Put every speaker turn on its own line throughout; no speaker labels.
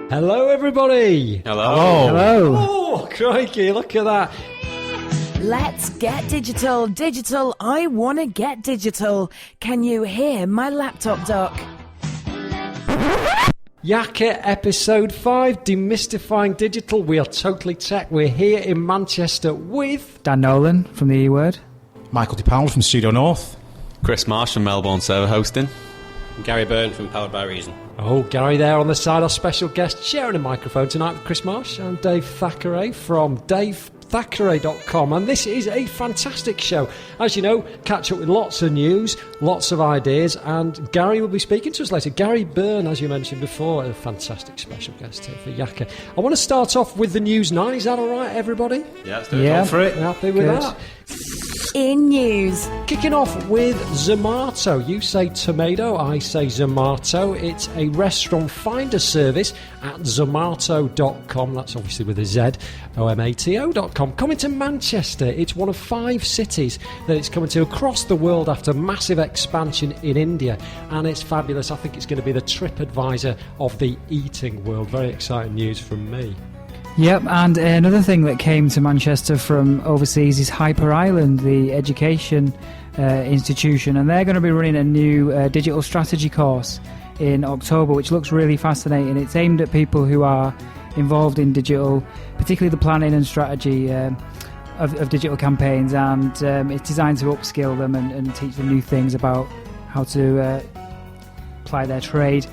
Hello, everybody.
Hello.
Hello.
Oh, crikey, look at that.
Let's get digital. Digital, I want to get digital. Can you hear my laptop duck?
Yakker episode 5, Demystifying Digital. We are totally tech. We're here in Manchester with
Dan Nolan from the E-Word.
Michael DePaolo from Studio North.
Chris Marsh from Melbourne Server Hosting.
Garry Byrne from Powered by Reason.
Oh, Gary there on the side, our special guest sharing a microphone tonight with Chris Marsh and Dave Thackeray from DaveThackeray.com. And this is a fantastic show. As you know, catch up with lots of news, lots of ideas, and Gary will be speaking to us later. Garry Byrne, as you mentioned before, a fantastic special guest here for Yakker. I want to start off with the News 9. Is that all right, everybody?
Yeah, let's do it.
Yeah.
Go for it.
Happy with
Good.
that?
In news.
Kicking off with Zomato. You say tomato, I say Zomato. It's a restaurant finder service at Zomato.com. That's obviously with a Z, OMATO.com. Coming to Manchester. It's one of 5 cities that it's coming to across the world after massive expansion in India. And it's fabulous. I think it's going to be the TripAdvisor of the eating world. Very exciting news from me.
Yep, and another thing that came to Manchester from overseas is Hyper Island, the education institution, and they're going to be running a new digital strategy course in October, which looks really fascinating. It's aimed at people who are involved in digital, particularly the planning and strategy of digital campaigns, and it's designed to upskill them and teach them new things about how to apply their trade.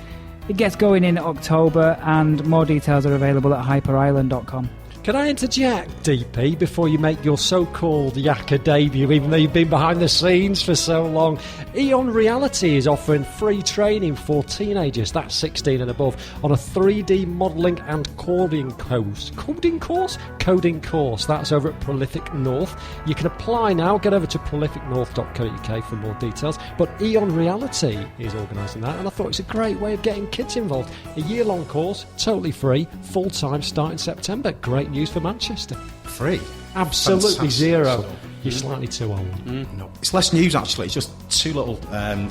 It gets going in October, and more details are available at hyperisland.com.
Can I interject, DP, before you make your so-called Yakker debut, even though you've been behind the scenes for so long? Eon Reality is offering free training for teenagers, that's 16 and above, on a 3D modelling and coding course. Coding course? Coding course. That's over at Prolific North. You can apply now. Get over to prolificnorth.co.uk for more details. But Eon Reality is organising that, and I thought it's a great way of getting kids involved. A year-long course, totally free, full-time, starting September. Great news for Manchester.
Free.
Absolutely
Fantastic.
zero. You're slightly too old.
No, it's less news actually. It's just 2 little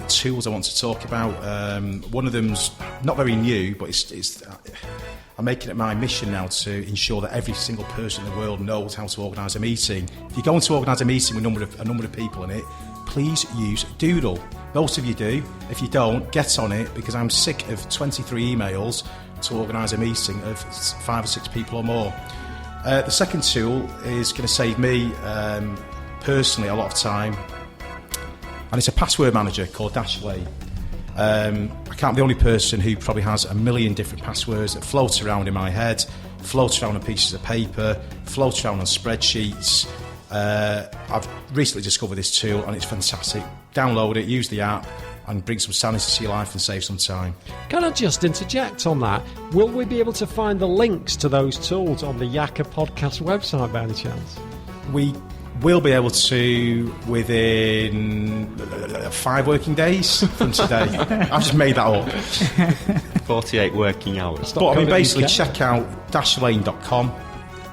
tools I want to talk about. One of them's not very new, but it's I'm making it my mission now to ensure that every single person in the world knows how to organise a meeting. If you're going to organise a meeting with a number of people in it, please use Doodle. Most of you do. If you don't, get on it, because I'm sick of 23 emails to organise a meeting of 5 or 6 people or more. The second tool is going to save me personally a lot of time, and it's a password manager called Dashlane. I can't be the only person who probably has a million different passwords that float around in my head, float around on pieces of paper, float around on spreadsheets. I've recently discovered this tool and it's fantastic. Download it, use the app, and bring some sanity to your life and save some time.
Can I just interject on that? Will we be able to find the links to those tools on the Yakker podcast website by any chance?
We will be able to within 5 working days from today. I've just made that up.
48 working hours.
But I mean, basically, check out dashlane.com.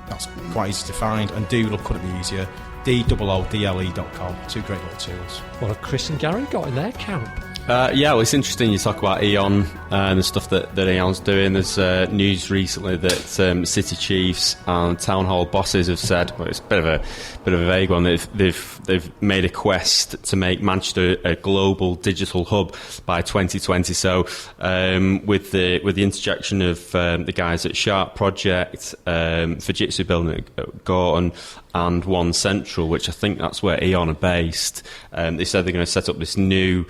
That's quite easy to find. And Doodle couldn't be easier. DOODLE.com. 2 great little tools.
What have Chris and Gary got in their camp?
Yeah, well, it's interesting you talk about Eon and the stuff that Eon's doing. There's news recently that city chiefs and town hall bosses have said, well, it's a bit of a vague one. They've made a quest to make Manchester a global digital hub by 2020. So with the interjection of the guys at Sharp Project, Fujitsu building at Gorton, and One Central, which I think that's where Eon are based, they said they're going to set up this new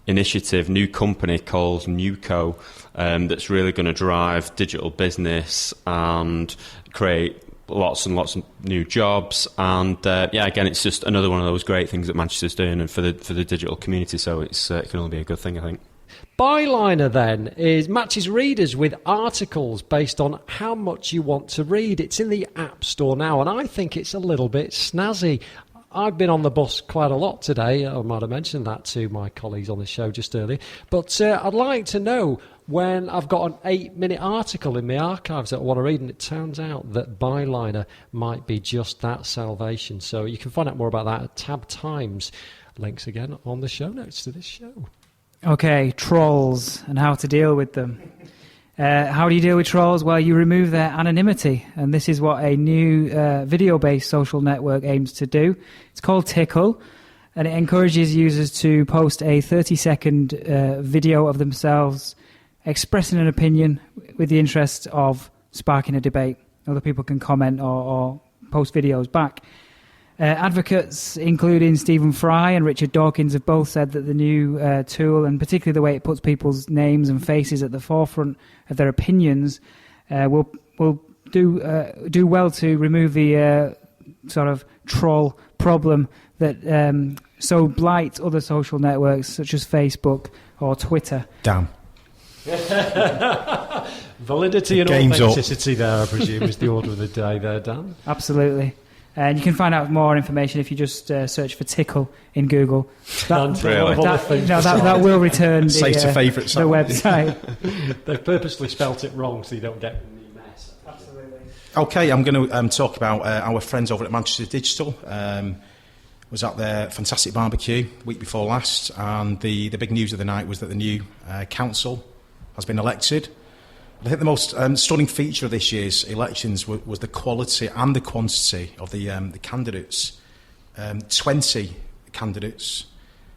initiative, new company called Newco, that's really going to drive digital business and create lots and lots of new jobs. And yeah, again, it's just another one of those great things that Manchester's doing and for the digital community. So it can only be a good thing, I think.
Byliner then matches readers with articles based on how much you want to read. It's in the App Store now, and I think it's a little bit snazzy. I've been on the bus quite a lot today. I might have mentioned that to my colleagues on the show just earlier. But I'd like to know when I've got an 8-minute article in my archives that I want to read, and it turns out that Byliner might be just that salvation. So you can find out more about that at Tab Times. Links again on the show notes to this show.
Okay, trolls and how to deal with them. How do you deal with trolls? Well, you remove their anonymity, and this is what a new video-based social network aims to do. It's called Tickle, and it encourages users to post a 30-second video of themselves expressing an opinion with the interest of sparking a debate. Other people can comment or post videos back. Advocates, including Stephen Fry and Richard Dawkins, have both said that the new tool, and particularly the way it puts people's names and faces at the forefront of their opinions, will do well to remove the sort of troll problem that so blights other social networks such as Facebook or Twitter.
Damn.
Validity and authenticity there, I presume, is the order of the day there, Dan.
Absolutely. And you can find out more information if you just search for Tickle in Google. That will return the website.
They've purposely spelt it wrong so you don't get any mess.
Absolutely.
Okay, I'm going to talk about our friends over at Manchester Digital. Was at their fantastic barbecue week before last, and the big news of the night was that the new council has been elected. I think the most stunning feature of this year's elections was the quality and the quantity of the candidates. 20 candidates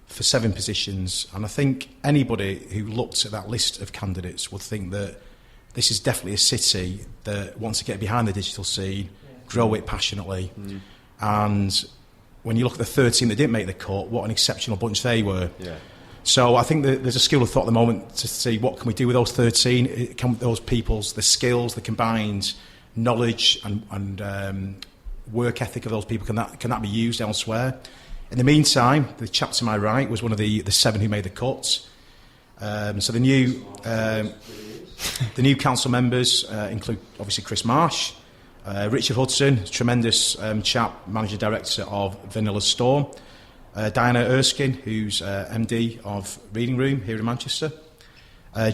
for 7 positions, and I think anybody who looked at that list of candidates would think that this is definitely a city that wants to get behind the digital scene, grow it passionately, and when you look at the 13 that didn't make the cut, what an exceptional bunch they were. Yeah. So I think that there's a school of thought at the moment to see what can we do with those 13, can those people's, the skills, the combined knowledge and work ethic of those people, can that be used elsewhere? In the meantime, the chap to my right was one of the 7 who made the cuts. So the new council members include obviously Chris Marsh, Richard Hudson, tremendous chap, manager director of Vanilla Storm. Diana Erskine, who's MD of Reading Room here in Manchester.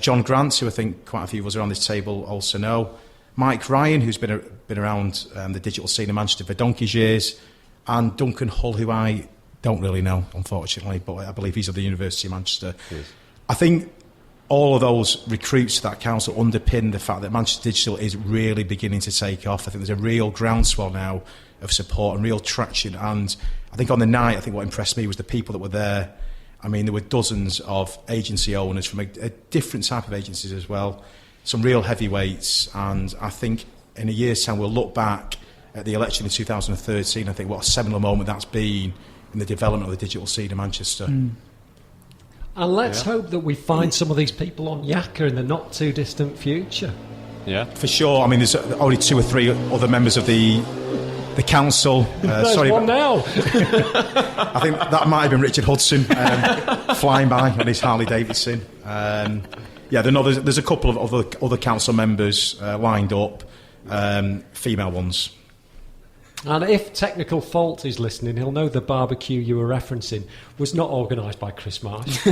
John Grant, who I think quite a few of us around this table also know. Mike Ryan, who's been around the digital scene in Manchester for donkey's years. And Duncan Hull, who I don't really know, unfortunately, but I believe he's at the University of Manchester. Yes. I think all of those recruits to that council underpin the fact that Manchester Digital is really beginning to take off. I think there's a real groundswell now of support and real traction, and I think on the night, I think what impressed me was the people that were there. I mean, there were dozens of agency owners from a different type of agencies as well, some real heavyweights, and I think in a year's time we'll look back at the election in 2013, I think what a seminal moment that's been in the development of the digital scene in Manchester.
And let's hope that we find some of these people on Yakker in the not too distant future.
Yeah, for sure. I mean, there's only 2 or 3 other members of the council.
There's one now.
I think that might have been Richard Hudson flying by on his Harley Davidson. There's a couple of other council members lined up, female ones.
And if Technical Fault is listening, he'll know the barbecue you were referencing was not organised by Chris Marsh.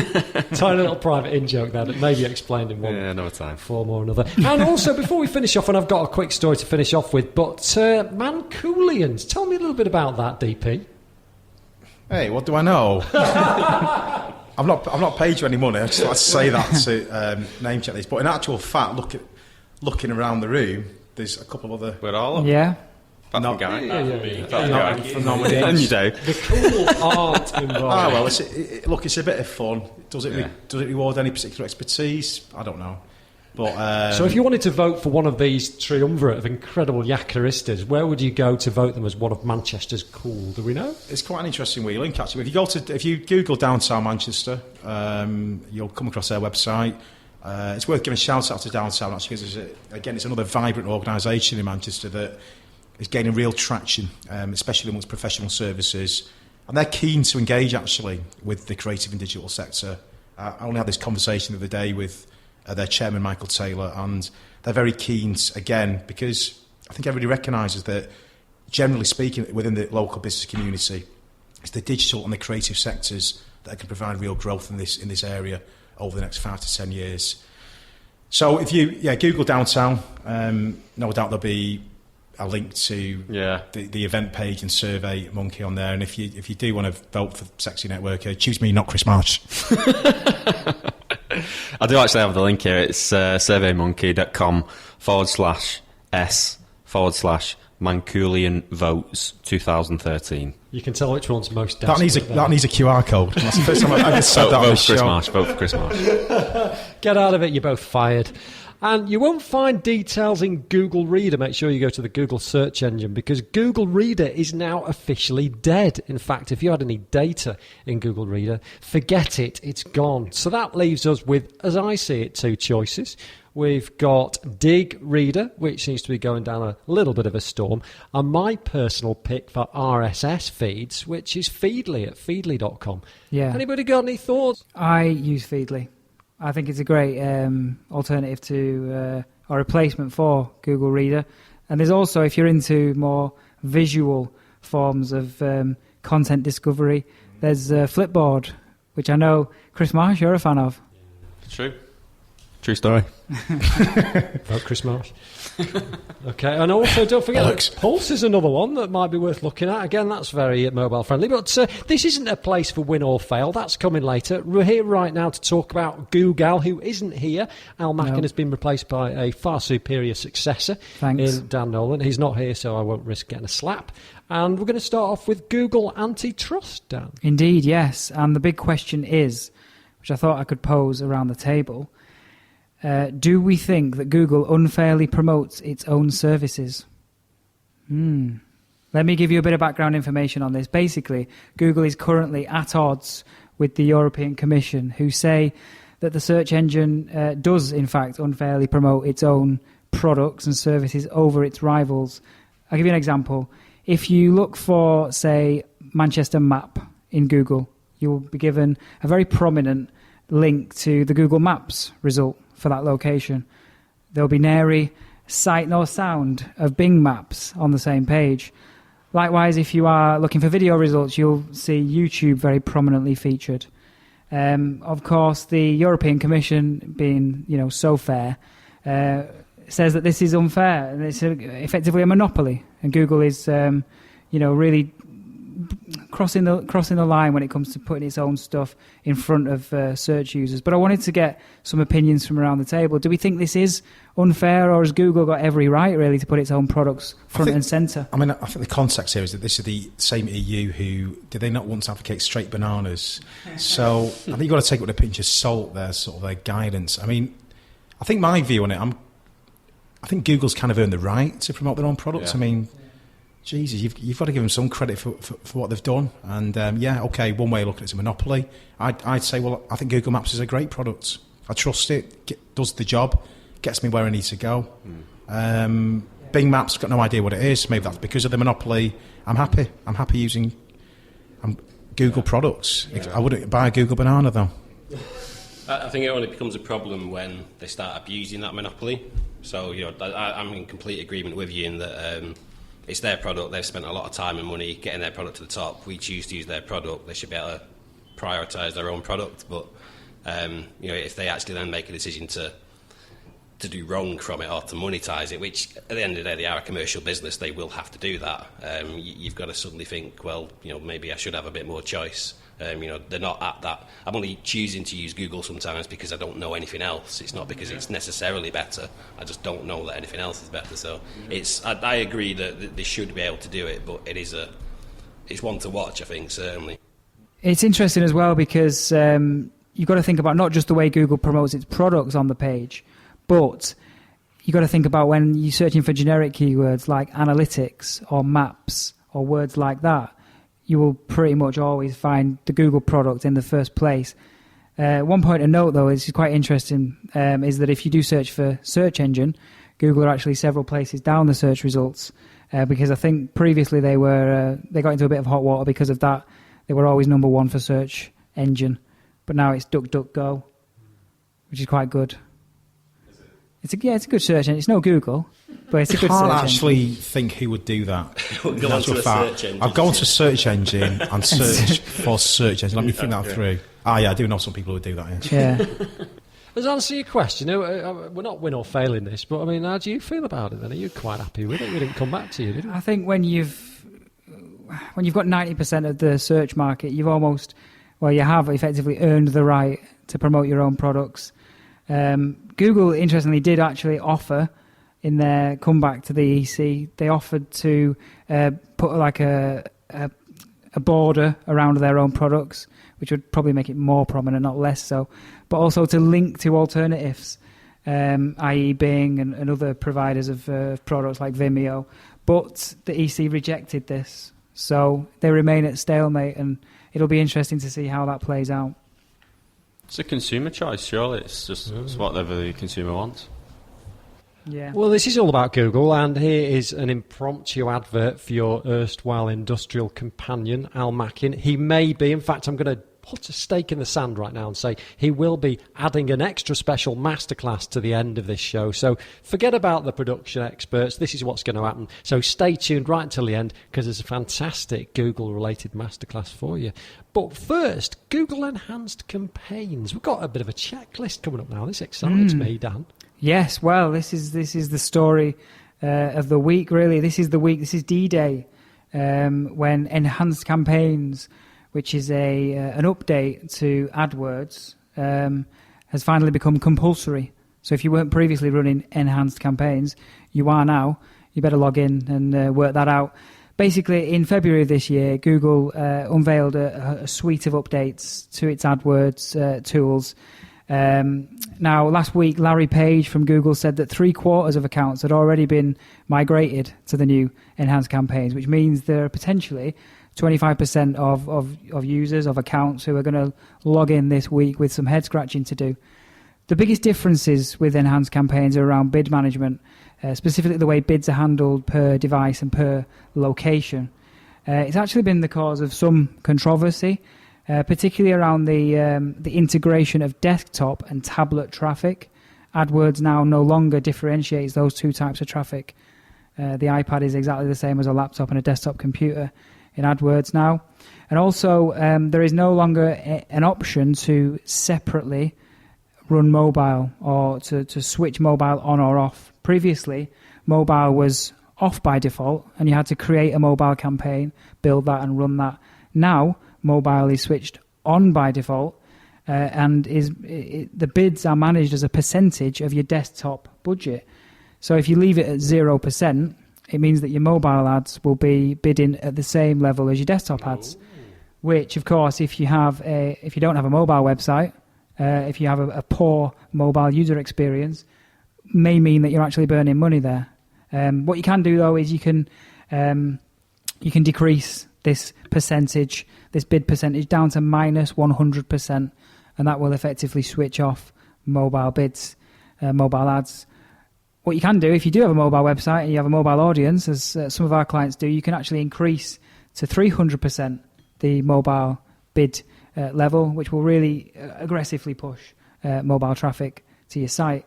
Tiny little private in-joke there that maybe explained in one form or another. And also, before we finish off, and I've got a quick story to finish off with, but Mancunians, tell me a little bit about that, DP.
Hey, what do I know? I've not paid you any money. I just like to say that to name check this. But in actual fact, looking around the room, there's a couple of other.
We're all up.
Yeah.
Not Guy.
The cool art involved.
It's a bit of fun. Does it reward any particular expertise? I don't know. But
so if you wanted to vote for one of these triumvirate of incredible Yakkeristas, where would you go to vote them as one of Manchester's cool? Do we know? It's
quite an interesting wee link, actually. If you Google downtown Manchester, you'll come across their website. It's worth giving a shout out to downtown, actually, because it's another vibrant organisation in Manchester that is gaining real traction, especially amongst professional services. And they're keen to engage, actually, with the creative and digital sector. I only had this conversation the other day with their chairman, Michael Taylor, and they're very keen, again, because I think everybody recognises that, generally speaking, within the local business community, it's the digital and the creative sectors that can provide real growth in this area over the next 5 to 10 years. So if you Google downtown, no doubt there'll be a link to the event page and Survey Monkey on there. And if you do want to vote for Sexy Networker, choose me, not Chris Marsh.
I do actually have the link here. It's surveymonkey.com/s/Manculian votes 2013.
You can tell which one's most
That
desperate.
needs a QR code. That's the first time I've ever said that on the
Vote for Chris
show.
Marsh. Vote for Chris Marsh.
Get out of it, you're both fired. And you won't find details in Google Reader. Make sure you go to the Google search engine, because Google Reader is now officially dead. In fact, if you had any data in Google Reader, forget it, it's gone. So that leaves us with, as I see it, two choices. We've got Dig Reader, which seems to be going down a little bit of a storm, and my personal pick for RSS feeds, which is Feedly at feedly.com.
Yeah.
Anybody got any thoughts?
I use Feedly. I think it's a great alternative to or replacement for Google Reader. And there's also, if you're into more visual forms of content discovery, there's Flipboard, which I know, Chris Marsh, you're a fan of.
True story.
Vote Chris Marsh. Okay, and also don't forget that Pulse is another one that might be worth looking at. Again, that's very mobile friendly. But this isn't a place for win or fail. That's coming later. We're here right now to talk about Google, who isn't here. Al Mackin has been replaced by a far superior successor in Dan Nolan. He's not here, so I won't risk getting a slap. And we're going to start off with Google Antitrust, Dan.
Indeed, yes. And the big question is, which I thought I could pose around the table, do we think that Google unfairly promotes its own services? Let me give you a bit of background information on this. Basically, Google is currently at odds with the European Commission, who say that the search engine does, in fact, unfairly promote its own products and services over its rivals. I'll give you an example. If you look for, say, Manchester map in Google, you will be given a very prominent link to the Google Maps result for that location. There'll be nary sight nor sound of Bing Maps on the same page. Likewise, if you are looking for video results, you'll see YouTube very prominently featured. Of course, the European Commission, being so fair, says that this is unfair and it's effectively a monopoly, and Google is really crossing the line when it comes to putting its own stuff in front of search users. But I wanted to get some opinions from around the table. Do we think this is unfair, or has Google got every right really to put its own products front and centre?
I think the context here is that this is the same EU who did they not want to advocate straight bananas. So I think you've got to take it with a pinch of salt, their guidance. I mean, I think my view on it, I think Google's kind of earned the right to promote their own products. Yeah. I mean, Jesus, you've got to give them some credit for what they've done. And one way of looking at it's a monopoly. I'd say, well, I think Google Maps is a great product. I trust it, does the job, gets me where I need to go. Bing Maps, got no idea what it is. Maybe that's because of the monopoly. I'm happy using Google products. Yeah. I wouldn't buy a Google banana, though.
I think it only becomes a problem when they start abusing that monopoly. So, I'm in complete agreement with you in that it's their product. They've spent a lot of time and money getting their product to the top. We choose to use their product. They should be able to prioritise their own product. But if they actually then make a decision to do wrong from it or to monetise it, which at the end of the day they are a commercial business, they will have to do that. You've got to suddenly think, well, maybe I should have a bit more choice. They're not at that. I'm only choosing to use Google sometimes because I don't know anything else. It's not because it's necessarily better. I just don't know that anything else is better. So I agree that they should be able to do it, but it's one to watch, I think, certainly.
It's interesting as well because you've got to think about not just the way Google promotes its products on the page, but you've got to think about when you're searching for generic keywords like analytics or maps or words like that. You will pretty much always find the Google product in the first place. One point to note, though, is quite interesting, is that if you do search for search engine, Google are actually several places down the search results, because I think previously they got into a bit of hot water because of that. They were always number one for search engine, but now it's DuckDuckGo, which is quite good. It's a good search engine. It's no Google, but it's a good search engine. I can't
actually think who would do that.
Go onto a search engine.
I'll go onto a search engine and search for search engine. Let me think that through. Yeah, I do know some people who would do that.
Yeah.
As answer your question, we're not win or fail in this, but I mean, how do you feel about it then? Are you quite happy with it? We didn't come back to you, did we?
I think when you've got 90% of the search market, you have effectively earned the right to promote your own products. Google, interestingly, did actually offer in their comeback to the EC, they offered to put like a border around their own products, which would probably make it more prominent, not less so, but also to link to alternatives, i.e. Bing and other providers of products like Vimeo. But the EC rejected this, so they remain at stalemate, and it'll be interesting to see how that plays out.
It's a consumer choice, surely. It's just it's whatever the consumer wants.
Yeah.
Well, this is all about Google, and here is an impromptu advert for your erstwhile industrial companion, Al Mackin. He may be, in fact, I'm going to put a stake in the sand right now and say he will be adding an extra special masterclass to the end of this show. So forget about the production experts. This is what's going to happen. So stay tuned right until the end, because there's a fantastic Google-related masterclass for you. But first, Google Enhanced Campaigns. We've got a bit of a checklist coming up now. This excites me, Dan.
Yes, well, this is the story of the week, really. This is the week, this is D-Day, when Enhanced Campaigns, which is an update to AdWords, has finally become compulsory. So if you weren't previously running Enhanced Campaigns, you are now. You better log in and work that out. Basically, in February of this year, Google unveiled a suite of updates to its AdWords tools. Now, last week, Larry Page from Google said that 3/4 of accounts had already been migrated to the new Enhanced Campaigns, which means there are potentially 25% of users, of accounts, who are going to log in this week with some head-scratching to do. The biggest differences with Enhanced Campaigns are around bid management, specifically the way bids are handled per device and per location. It's actually been the cause of some controversy, particularly around the integration of desktop and tablet traffic. AdWords now no longer differentiates those two types of traffic. The iPad is exactly the same as a laptop and a desktop computer in AdWords now. And also, there is no longer an option to separately run mobile or to switch mobile on or off. Previously, mobile was off by default, and you had to create a mobile campaign, build that and run that. Now, mobile is switched on by default, and the bids are managed as a percentage of your desktop budget. So if you leave it at 0%, it means that your mobile ads will be bidding at the same level as your desktop ads. Which, of course, if you don't have a mobile website, if you have a poor mobile user experience, may mean that you're actually burning money there. What you can do, though, is you can decrease this percentage, this bid percentage, down to minus 100%, and that will effectively switch off mobile bids, mobile ads. What you can do, if you do have a mobile website and you have a mobile audience, as some of our clients do, you can actually increase to 300% the mobile bid level, which will really aggressively push mobile traffic to your site.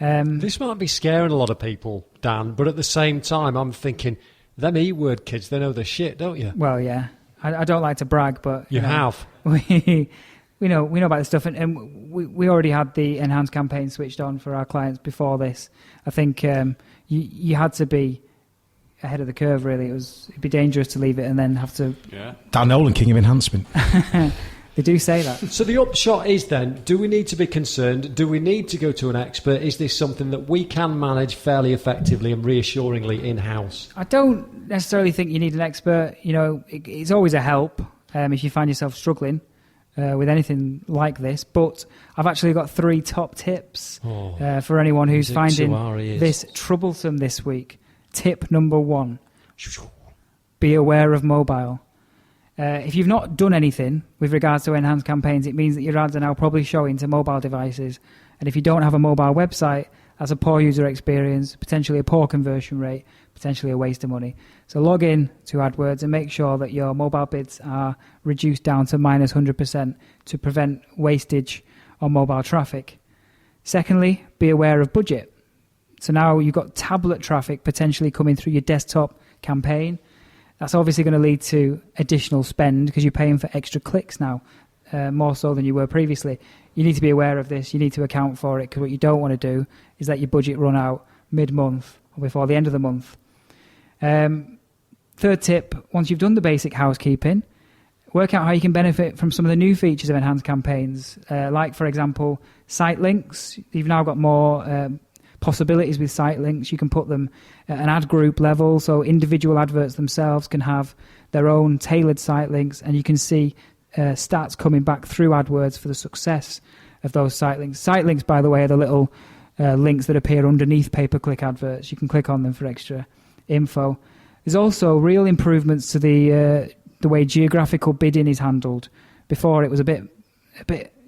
This might be scaring a lot of people, Dan, but at the same time, I'm thinking, them E-word kids, they know their shit, don't you?
Well, yeah. I don't like to brag, but...
You have.
We know about this stuff, and we already had the Enhanced Campaign switched on for our clients before this. I think you had to be ahead of the curve, really. It'd be dangerous to leave it and then have to...
Yeah. Dan Nolan, king of enhancement.
They do say that.
So the upshot is then, do we need to be concerned? Do we need to go to an expert? Is this something that we can manage fairly effectively and reassuringly in-house?
I don't necessarily think you need an expert. You know, it's always a help if you find yourself struggling with anything like this. But I've actually got 3 top tips for anyone who's finding this troublesome this week. Tip number 1, be aware of mobile. If you've not done anything with regards to Enhanced Campaigns, it means that your ads are now probably showing to mobile devices. And if you don't have a mobile website, that's a poor user experience, potentially a poor conversion rate, potentially a waste of money. So log in to AdWords and make sure that your mobile bids are reduced down to minus 100% to prevent wastage on mobile traffic. Secondly, be aware of budget. So now you've got tablet traffic potentially coming through your desktop campaign. That's obviously going to lead to additional spend because you're paying for extra clicks now, more so than you were previously. You need to be aware of this. You need to account for it, because what you don't want to do is let your budget run out mid-month or before the end of the month. Third tip, once you've done the basic housekeeping, work out how you can benefit from some of the new features of enhanced campaigns, like, for example, site links. You've now got more possibilities with site links. You can put them at an ad group level, so individual adverts themselves can have their own tailored site links, and you can see stats coming back through AdWords for the success of those site links. Site links, by the way, are the little links that appear underneath pay-per-click adverts. You can click on them for extra info. There's also real improvements to the way geographical bidding is handled. Before, it was a bit.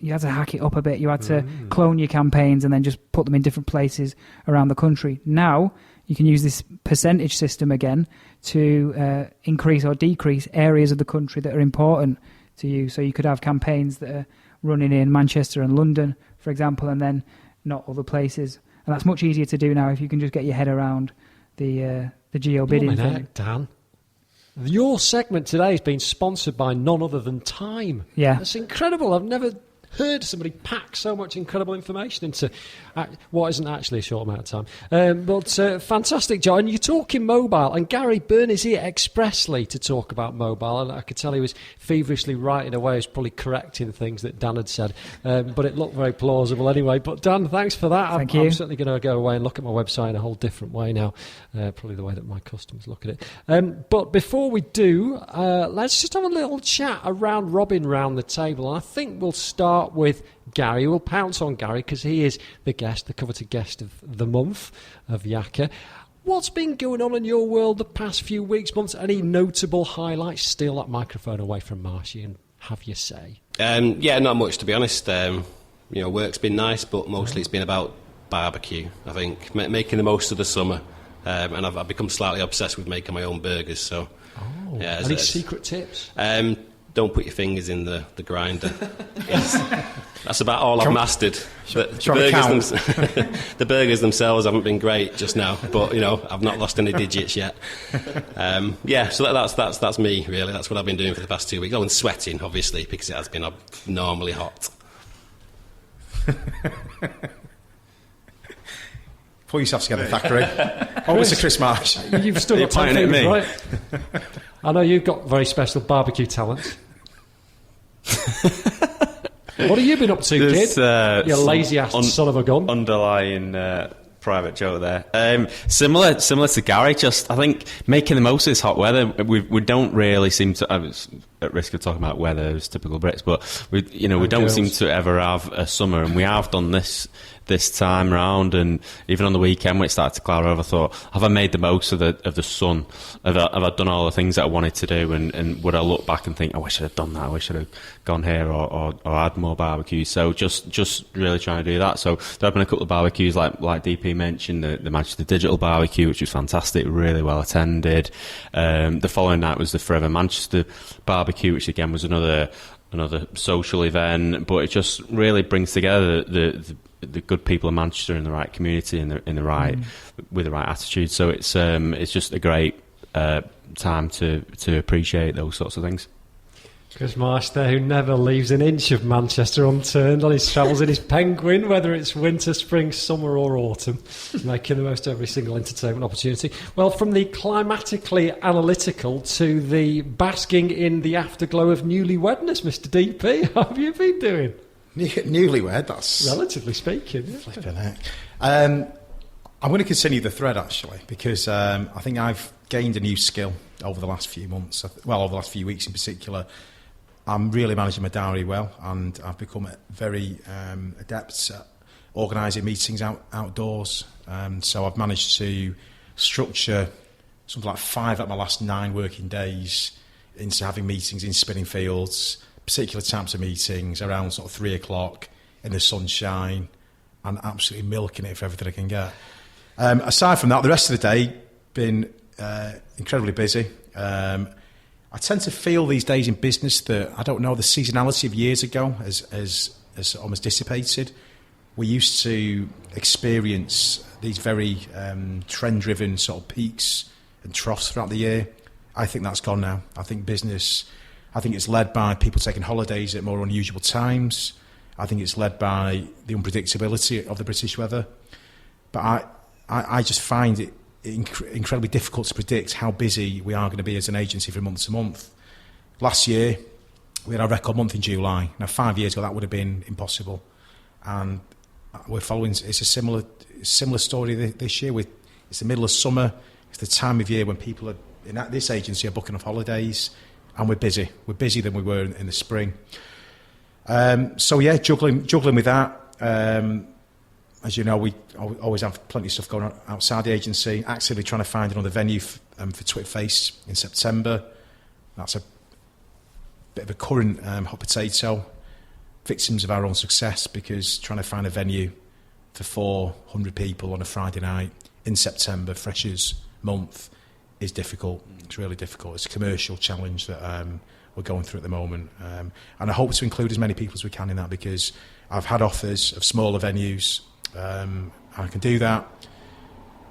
You had to hack it up a bit. You had to clone your campaigns and then just put them in different places around the country. Now you can use this percentage system again to increase or decrease areas of the country that are important to you. So you could have campaigns that are running in Manchester and London, for example, and then not other places. And that's much easier to do now if you can just get your head around the geo bidding thing.
Heck, Dan. Your segment today has been sponsored by none other than Time.
Yeah.
That's incredible. I've never heard somebody pack so much incredible information into what isn't actually a short amount of time. But fantastic, John. And you're talking mobile, and Garry Byrne is here expressly to talk about mobile. And I could tell he was feverishly writing away. He was probably correcting things that Dan had said. But it looked very plausible anyway. But Dan, thanks for that.
Thank you.
I'm certainly going to go away and look at my website in a whole different way now. Probably the way that my customers look at it. But before we do, let's just have a little chat around robin round the table. And I think we'll start with Garry. We'll pounce on Garry because he is the coveted guest of the month of Yakker. What's been going on in your world the past few weeks, months? Any notable highlights? Steal that microphone away from Marshy and have your say.
Yeah, not much, to be honest. Work's been nice, but mostly it's been about barbecue, I think. Making the most of the summer. And I've become slightly obsessed with making my own burgers. So, yeah,
any secret tips?
Don't put your fingers in the grinder. That's about all I've mastered. The burgers themselves haven't been great just now, but I've not lost any digits yet. So that's me really. That's what I've been doing for the past 2 weeks. Oh, and sweating obviously because it has been abnormally hot.
Pull yourself together, Thackeray. Mr. Chris Marsh.
You've still got 10 fingers, right? I know you've got very special barbecue talent. What have you been up to, kid? You lazy-ass son of a gun.
Underlying private joke there. Similar to Garry, just I think making the most of this hot weather. We don't really seem to. I was at risk of talking about weather as typical Brits, but we don't seem to ever have a summer, and we have done this time round. And even on the weekend when it started to cloud over, I thought, have I made the most of the sun? Have I done all the things that I wanted to do? And would I look back and think, I wish I'd have done that, I wish I'd have gone here or had more barbecues? So just really trying to do that. So there have been a couple of barbecues like DP mentioned, the Manchester Digital barbecue, which was fantastic, really well attended. The following night was the Forever Manchester barbecue, which again was another social event, but it just really brings together the good people of Manchester in the right community and with the right attitude. So it's just a great time to appreciate those sorts of things.
Chris Marsh there, who never leaves an inch of Manchester unturned on his travels in his Penguin, whether it's winter, spring, summer or autumn, making the most of every single entertainment opportunity. Well, from the climatically analytical to the basking in the afterglow of newlywedness, Mr. DP, how have you been doing?
Newlywed, that's...
Relatively speaking. Yeah.
Flipping heck. I'm going to continue the thread, actually, because I think I've gained a new skill over the last few months, over the last few weeks in particular. I'm really managing my diary well, and I've become very adept at organising meetings outdoors. So I've managed to structure something like 5 out of my last 9 working days into having meetings in spinning fields, particular types of meetings around sort of 3 o'clock in the sunshine, and absolutely milking it for everything I can get. Aside from that, the rest of the day been incredibly busy. I tend to feel these days in business that, I don't know, the seasonality of years ago has almost dissipated. We used to experience these very trend-driven sort of peaks and troughs throughout the year. I think that's gone now. I think it's led by people taking holidays at more unusual times. I think it's led by the unpredictability of the British weather. But I just find it incredibly difficult to predict how busy we are going to be as an agency from month to month. Last year, we had our record month in July. Now, 5 years ago, that would have been impossible. And we're following, it's a similar story this year. It's the middle of summer. It's the time of year when people in this agency are booking off holidays, and we're busy. We're busier than we were in the spring. Juggling with that. As you know, we always have plenty of stuff going on outside the agency. Actively trying to find another venue for Twitface in September. That's a bit of a current hot potato. Victims of our own success, because trying to find a venue for 400 people on a Friday night in September, Freshers Month, is difficult. It's really difficult. It's a commercial challenge that we're going through at the moment. And I hope to include as many people as we can in that, because I've had offers of smaller venues. I can do that,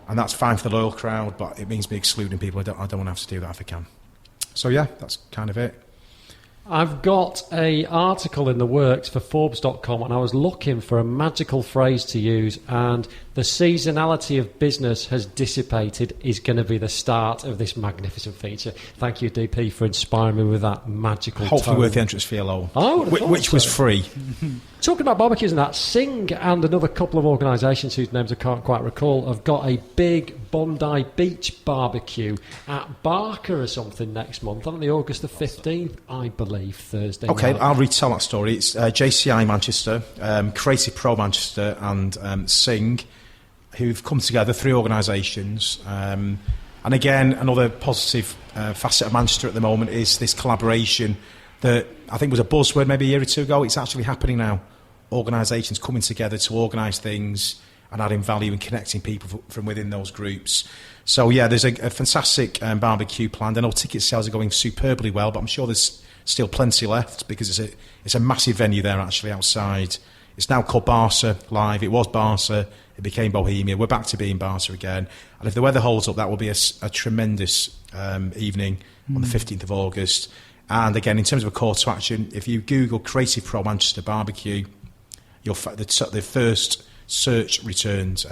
and that's fine for the loyal crowd, but it means me excluding people. I don't want to have to do that if I can. So yeah, that's kind of it.
I've got an article in the works for Forbes.com, and I was looking for a magical phrase to use, and the seasonality of business has dissipated is going to be the start of this magnificent feature. Thank you, DP, for inspiring me with that magical
Hopefully
tone.
worth the entrance fee alone,
which
was free.
Talking about barbecues and that, Sing and another couple of organisations whose names I can't quite recall have got a big Bondi Beach barbecue at Barker or something next month, on the August the 15th, I believe, Thursday
Okay,
night.
I'll retell that story. It's JCI Manchester, Creative Pro Manchester, and Sing, who've come together, 3 organisations. And again, another positive facet of Manchester at the moment is this collaboration that I think was a buzzword maybe a year or 2 ago. It's actually happening now. Organisations coming together to organise things and adding value and connecting people from within those groups. So yeah, there's a fantastic barbecue planned. I know ticket sales are going superbly well, but I'm sure there's still plenty left, because it's a massive venue there actually outside. It's now called Barca Live. It was Barca. It became Bohemia. We're back to being Barca again. And if the weather holds up, that will be a tremendous evening on the 15th of August. And again, in terms of a call to action, if you Google Creative Pro Manchester Barbecue, you'll the first search returns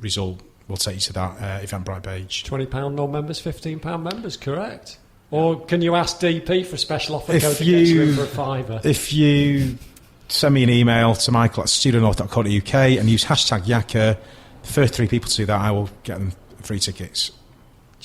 result will take you to that Eventbrite page.
£20 non-members, £15 members, correct? Or can you ask DP for a special offer code
If
to get you in
you
for a fiver?
if you send me an email to michael@studionorth.co.uk and use hashtag Yakker, the first 3 people to do that, I will get them free tickets.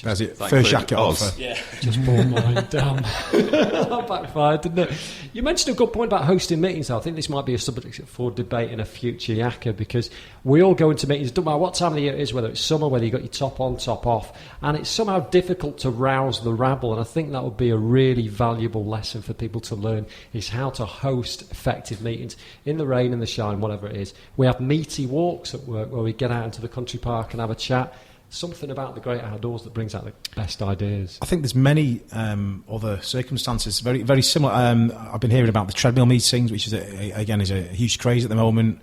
That's it. First Yakker offer.
Yeah.
Just bought mine down. That backfired, didn't it? You mentioned a good point about hosting meetings. I think this might be a subject for debate in a future Yakker, because we all go into meetings, don't matter what time of the year it is, whether it's summer, whether you've got your top on, top off, and it's somehow difficult to rouse the rabble, and I think that would be a really valuable lesson for people to learn, is how to host effective meetings in the rain, in the shine, whatever it is. We have meaty walks at work where we get out into the country park and have a chat. Something about the great outdoors that brings out the best ideas.
I think there's many other circumstances very, very similar. I've been hearing about the treadmill meetings, which is a huge craze at the moment.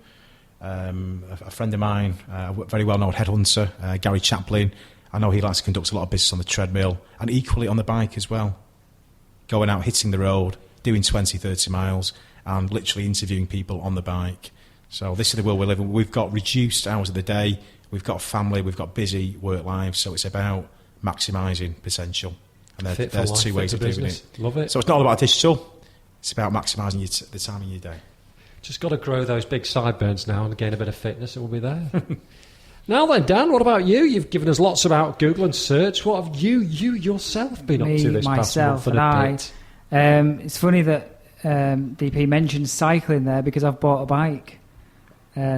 A friend of mine, a very well-known headhunter, Gary Chaplin, I know he likes to conduct a lot of business on the treadmill, and equally on the bike as well. Going out, hitting the road, doing 20, 30 miles, and literally interviewing people on the bike. So this is the world we live in. We've got reduced hours of the day. We've got family, we've got busy work lives, so it's about maximising potential. And there's 2 ways of doing it.
Love it.
So it's not all about digital, it's about maximising the time in your day.
Just got to grow those big sideburns now and gain a bit of fitness, and we'll be there. Now then, Dan, what about you? You've given us lots about Google and search. What have you yourself been up to this past month and a bit?
It's funny that DP mentioned cycling there, because I've bought a bike.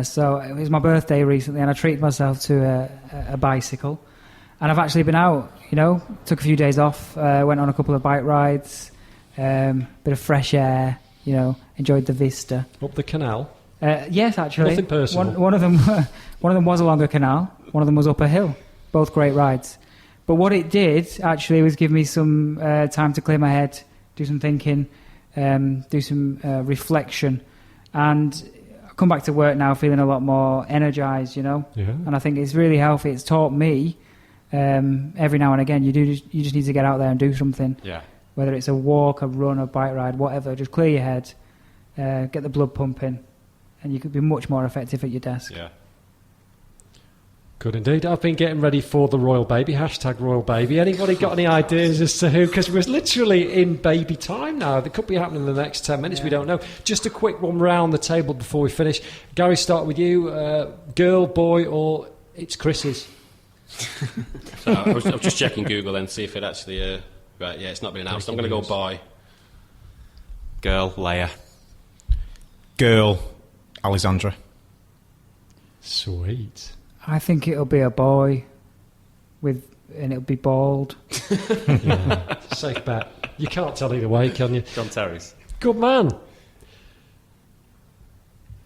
So it was my birthday recently, and I treated myself to a bicycle, and I've actually been out, took a few days off, went on a couple of bike rides, bit of fresh air, enjoyed the vista.
Up the canal?
Yes, actually.
Nothing personal.
One of them was along a canal, one of them was up a hill, both great rides. But what it did actually was give me some time to clear my head, do some thinking, do some reflection, and come back to work now feeling a lot more energised,
Yeah.
And I think it's really healthy. It's taught me every now and again you just need to get out there and do something.
Yeah.
Whether it's a walk, a run, a bike ride, whatever, just clear your head, get the blood pumping, and you could be much more effective at your desk.
Yeah.
Good indeed. I've been getting ready for the royal baby, hashtag royal baby. Anybody got any ideas as to who? Because we're literally in baby time now. That could be happening in the next 10 minutes, we don't know. Just a quick one round the table before we finish. Gary, start with you. Girl, boy, or it's Chris's?
So I was just checking Google then to see if it actually... right, yeah, it's not been announced. I'm going to go boy.
Girl, Leia.
Girl, Alexandra.
Sweet.
I think it'll be a boy, and it'll be bald.
Yeah, safe bet. You can't tell either way, can you?
John Terry's.
Good man.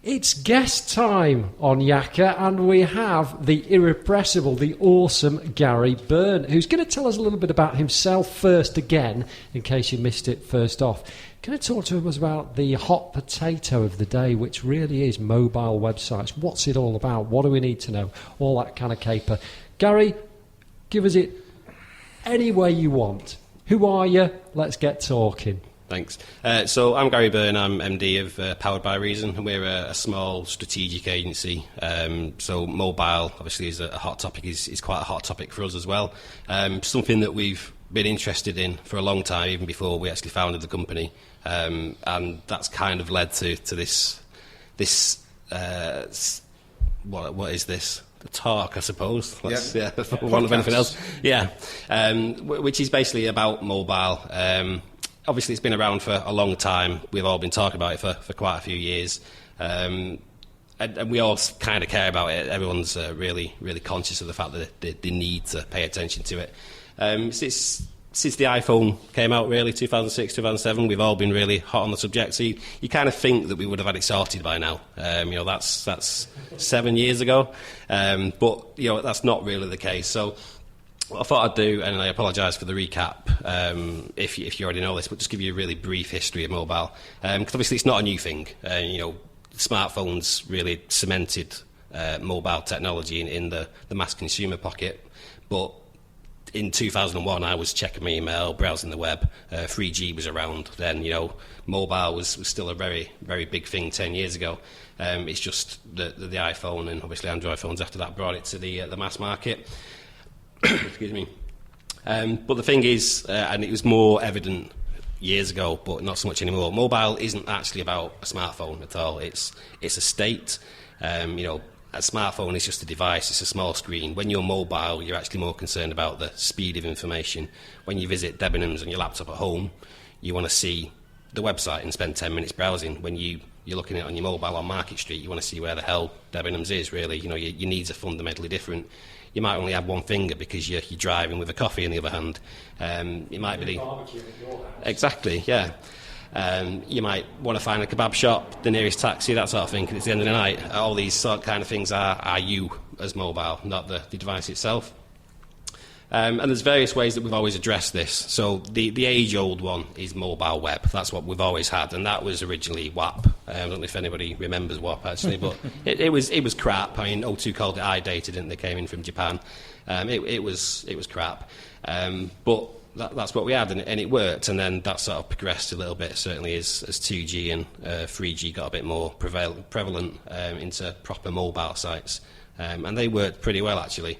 It's guest time on Yakker, and we have the irrepressible, the awesome Garry Byrne, who's going to tell us a little bit about himself first again, in case you missed it first off. Going to talk to us about the hot potato of the day, which really is mobile websites. What's it all about? What do we need to know? All that kind of caper. Gary, give us it any way you want. Who are you? Let's get talking.
Thanks. So I'm Garry Byrne. I'm MD of Powered by Reason, and we're a small strategic agency. So mobile, obviously, is a hot topic. Is quite a hot topic for us as well. Something that we've been interested in for a long time, even before we actually founded the company, and that's kind of led to this. What is this? The talk, I suppose. For want of anything else. Yeah, which is basically about mobile. Obviously, it's been around for a long time. We've all been talking about it for quite a few years. And we all kind of care about it. Everyone's really, really conscious of the fact that they need to pay attention to it. Since the iPhone came out, really, 2006, 2007, we've all been really hot on the subject. So you kind of think that we would have had it sorted by now. That's 7 years ago. But, that's not really the case. So what I thought I'd do, and I apologise for the recap if you already know this, but just give you a really brief history of mobile. Because obviously it's not a new thing. Smartphones really cemented mobile technology in the mass consumer pocket. But in 2001, I was checking my email, browsing the web. 3G was around then. Mobile was still a very, very big thing 10 years ago. It's just the iPhone and obviously Android phones after that brought it to the mass market. Excuse me. But the thing is, and it was more evident years ago, but not so much anymore. Mobile isn't actually about a smartphone at all. It's a state. A smartphone is just a device. It's a small screen. When you're mobile, you're actually more concerned about the speed of information. When you visit Debenhams on your laptop at home, you want to see the website and spend 10 minutes browsing. When you're looking at it on your mobile on Market Street, you want to see where the hell Debenhams is, really. Your needs are fundamentally different. You might only have one finger because you're driving with a coffee in the other hand. You might be
barbecue at your house.
Exactly, yeah. You might want to find a kebab shop, the nearest taxi, that sort of thing, 'cause it's the end of the night. All these sort of kind of things are you as mobile, not the device itself. And there's various ways that we've always addressed this. So the age-old one is mobile web. That's what we've always had, and that was originally WAP. I don't know if anybody remembers WAP, actually, but it was crap. I mean, O2 called it iData, didn't they? Came in from Japan. It was crap. But that's what we had, and it worked, and then that sort of progressed a little bit, certainly as 2G and 3G got a bit more prevalent into proper mobile sites. And they worked pretty well, actually.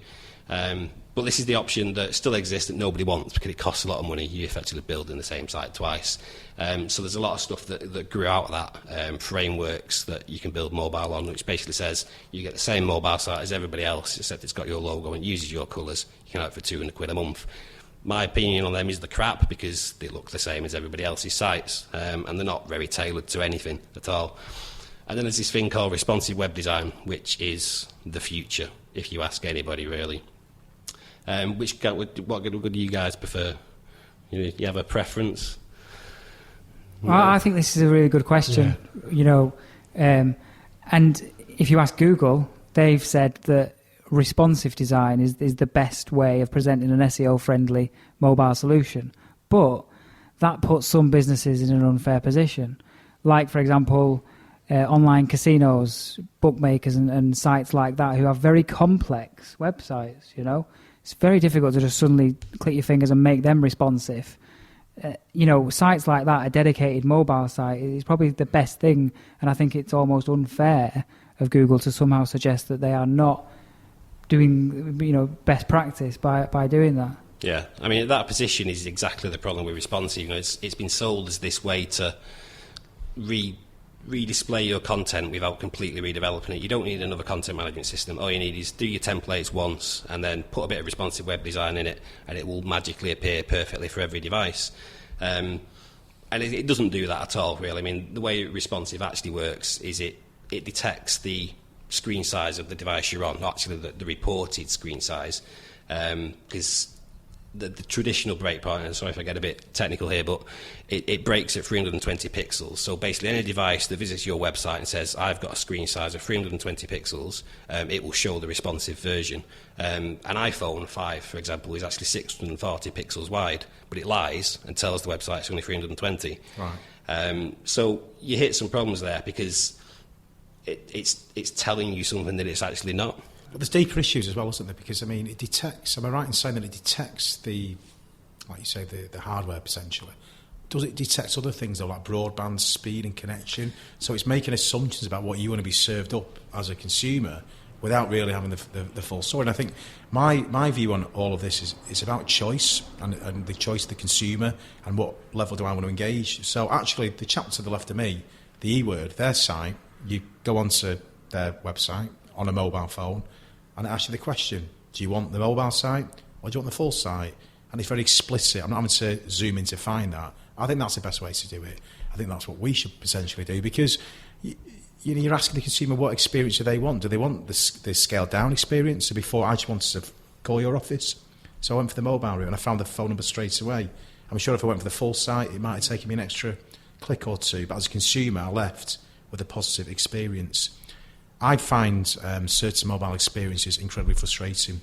But this is the option that still exists that nobody wants because it costs a lot of money. You're effectively building the same site twice. So there's a lot of stuff that grew out of that, frameworks that you can build mobile on, which basically says you get the same mobile site as everybody else, except it's got your logo and uses your colours. You can have it for £200 a month. My opinion on them is the crap because they look the same as everybody else's sites, and they're not very tailored to anything at all. And then there's this thing called responsive web design, which is the future, if you ask anybody, really. What do you guys prefer? You have a preference?
Well, I think this is a really good question. Yeah. And if you ask Google, they've said that responsive design is the best way of presenting an SEO-friendly mobile solution. But that puts some businesses in an unfair position. Like, for example, online casinos, bookmakers and sites like that who have very complex websites, It's very difficult to just suddenly click your fingers and make them responsive. Sites like that, a dedicated mobile site, is probably the best thing, and I think it's almost unfair of Google to somehow suggest that they are not doing, best practice by doing that.
Yeah, I mean, that position is exactly the problem with responsive. It's been sold as this way to redisplay your content without completely redeveloping it. You don't need another content management system. All you need is do your templates once and then put a bit of responsive web design in it, and it will magically appear perfectly for every device. And it doesn't do that at all, really. I mean, the way responsive actually works is it detects the screen size of the device you're on, not actually the reported screen size, because the traditional breakpoint, and sorry if I get a bit technical here, but it breaks at 320 pixels. So basically any device that visits your website and says, I've got a screen size of 320 pixels, it will show the responsive version. An iPhone 5, for example, is actually 640 pixels wide, but it lies and tells the website it's only 320.
Right.
So you hit some problems there because it's telling you something that it's actually not.
But there's deeper issues as well, isn't there? Because, I mean, it detects, am I right in saying that it detects the hardware, essentially? Does it detect other things, though, like broadband speed and connection? So it's making assumptions about what you want to be served up as a consumer without really having the full story. And I think my view on all of this is about choice and the choice of the consumer and what level do I want to engage. So actually, the chap to the left of me, the E-Word, their site, you go onto their website on a mobile phone, and it asks you the question, do you want the mobile site or do you want the full site? And it's very explicit. I'm not having to zoom in to find that. I think that's the best way to do it. I think that's what we should potentially do, because you're asking the consumer what experience do they want. Do they want the scaled down experience? So before, I just wanted to call your office. So I went for the mobile route and I found the phone number straight away. I'm sure if I went for the full site, it might have taken me an extra click or two. But as a consumer, I left with a positive experience. I find certain mobile experiences incredibly frustrating.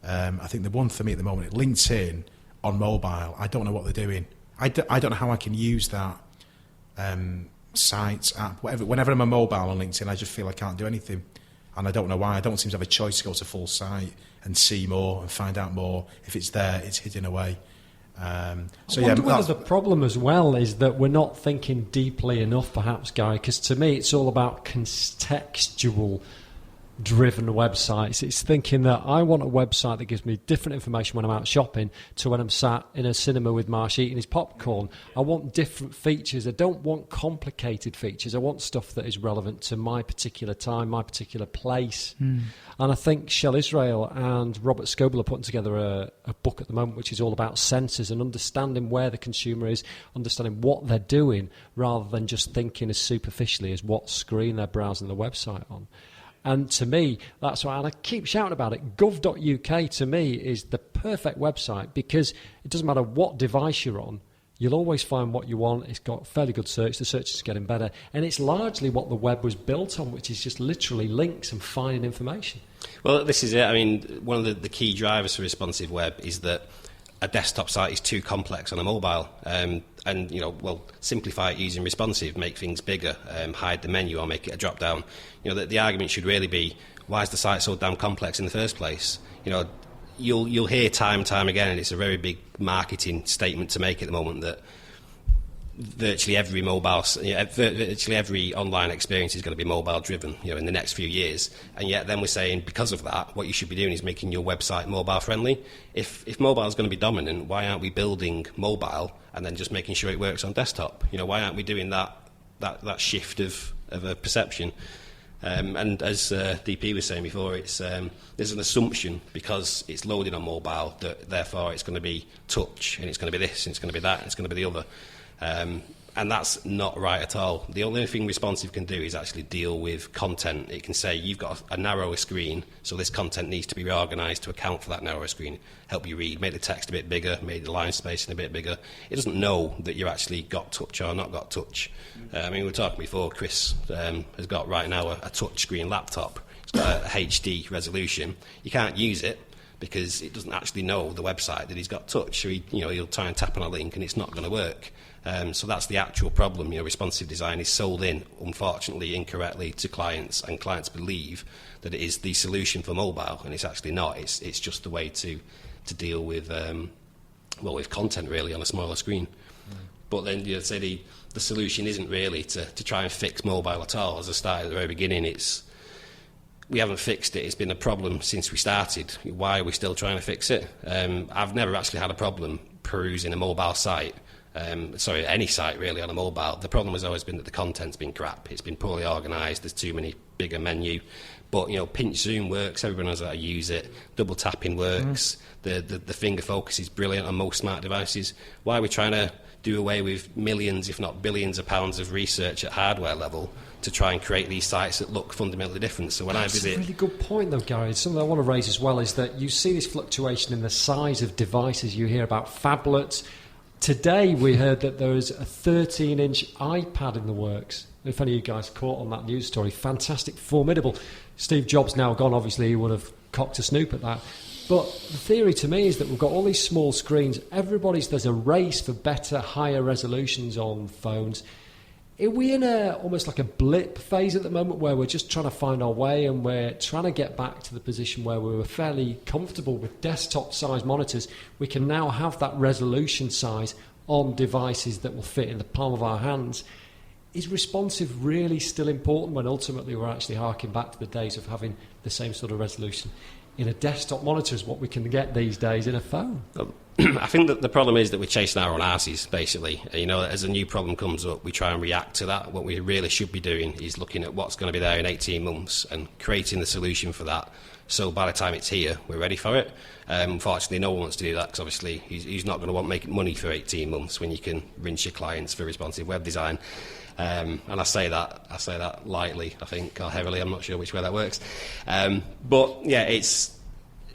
I think the one for me at the moment, LinkedIn on mobile, I don't know what they're doing. I don't know how I can use that site, app, whatever. Whenever I'm on mobile on LinkedIn, I just feel I can't do anything. And I don't know why. I don't seem to have a choice to go to full site and see more and find out more. If it's there, it's hidden away.
I wonder whether the problem as well is that we're not thinking deeply enough, perhaps, Guy, because to me it's all about contextual driven websites. It's thinking that I want a website that gives me different information when I'm out shopping to when I'm sat in a cinema with Marsh eating his popcorn. I want different features. I don't want complicated features. I want stuff that is relevant to my particular time, my particular place. And I think Shell Israel and Robert Scoble are putting together a book at the moment which is all about sensors and understanding where the consumer is, understanding what they're doing, rather than just thinking as superficially as what screen they're browsing the website on. And to me, that's why, and I keep shouting about it, gov.uk to me is the perfect website, because it doesn't matter what device you're on, you'll always find what you want. It's got fairly good search, the search is getting better, and it's largely what the web was built on, which is just literally links and finding information.
Well, this is it. I mean, one of the key drivers for responsive web is that a desktop site is too complex on a mobile. Simplify it using responsive, make things bigger, hide the menu or make it a drop down. The argument should really be, why is the site so damn complex in the first place? You'll hear time and time again, and it's a very big marketing statement to make at the moment, that virtually every online experience is going to be mobile driven, in the next few years. And yet then we're saying, because of that, what you should be doing is making your website mobile friendly. If mobile is going to be dominant, why aren't we building mobile and then just making sure it works on desktop? Why aren't we doing that shift of a perception? And as DP was saying before, there's an assumption, because it's loaded on mobile, that therefore it's going to be touch, and it's going to be this, and it's going to be that, and it's going to be the other. And that's not right at all. The only thing responsive can do is actually deal with content. It can say, you've got a narrower screen, so this content needs to be reorganised to account for that narrower screen. Help you read, make the text a bit bigger, make the line spacing a bit bigger. It doesn't know that you actually got touch or not got touch. We were talking before, Chris has got right now a touch screen laptop. It's got a HD resolution. You can't use it because it doesn't actually know the website that he's got touch. So he'll try and tap on a link and it's not going to work. So that's the actual problem. Responsive design is sold in, unfortunately, incorrectly to clients, and clients believe that it is the solution for mobile, and it's actually not. It's just the way to deal with with content, really, on a smaller screen. But then you'd say the solution isn't really to try and fix mobile at all. As I started at the very beginning, we haven't fixed it. It's been a problem since we started. Why are we still trying to fix it? I've never actually had a problem perusing a mobile site. Any site really on a mobile. The problem has always been that the content's been crap. It's been poorly organised. There's too many bigger menu. But pinch zoom works. Everyone knows how to use it. Double tapping works. The finger focus is brilliant on most smart devices. Why are we trying to do away with millions, if not billions, of pounds of research at hardware level to try and create these sites that look fundamentally different? So when I visit,
that's a really good point, though, Gary. Something I want to raise as well is that you see this fluctuation in the size of devices. You hear about phablets. Today we heard that there is a 13-inch iPad in the works. If any of you guys caught on that news story, fantastic, formidable. Steve Jobs now gone, obviously he would have cocked a snoop at that. But the theory to me is that we've got all these small screens. There's a race for better, higher resolutions on phones. Are we in almost like a blip phase at the moment where we're just trying to find our way and we're trying to get back to the position where we were fairly comfortable with desktop-sized monitors? We can now have that resolution size on devices that will fit in the palm of our hands. Is responsive really still important when ultimately we're actually harking back to the days of having the same sort of resolution in a desktop monitor as what we can get these days in a phone?
I think that the problem is that we're chasing our own arses, basically. As a new problem comes up, we try and react to that. What we really should be doing is looking at what's going to be there in 18 months and creating the solution for that. So by the time it's here, we're ready for it. Unfortunately, no one wants to do that because obviously he's not going to want to make money for 18 months when you can rinse your clients for responsive web design. And I say that lightly, I think, or heavily. I'm not sure which way that works. But yeah,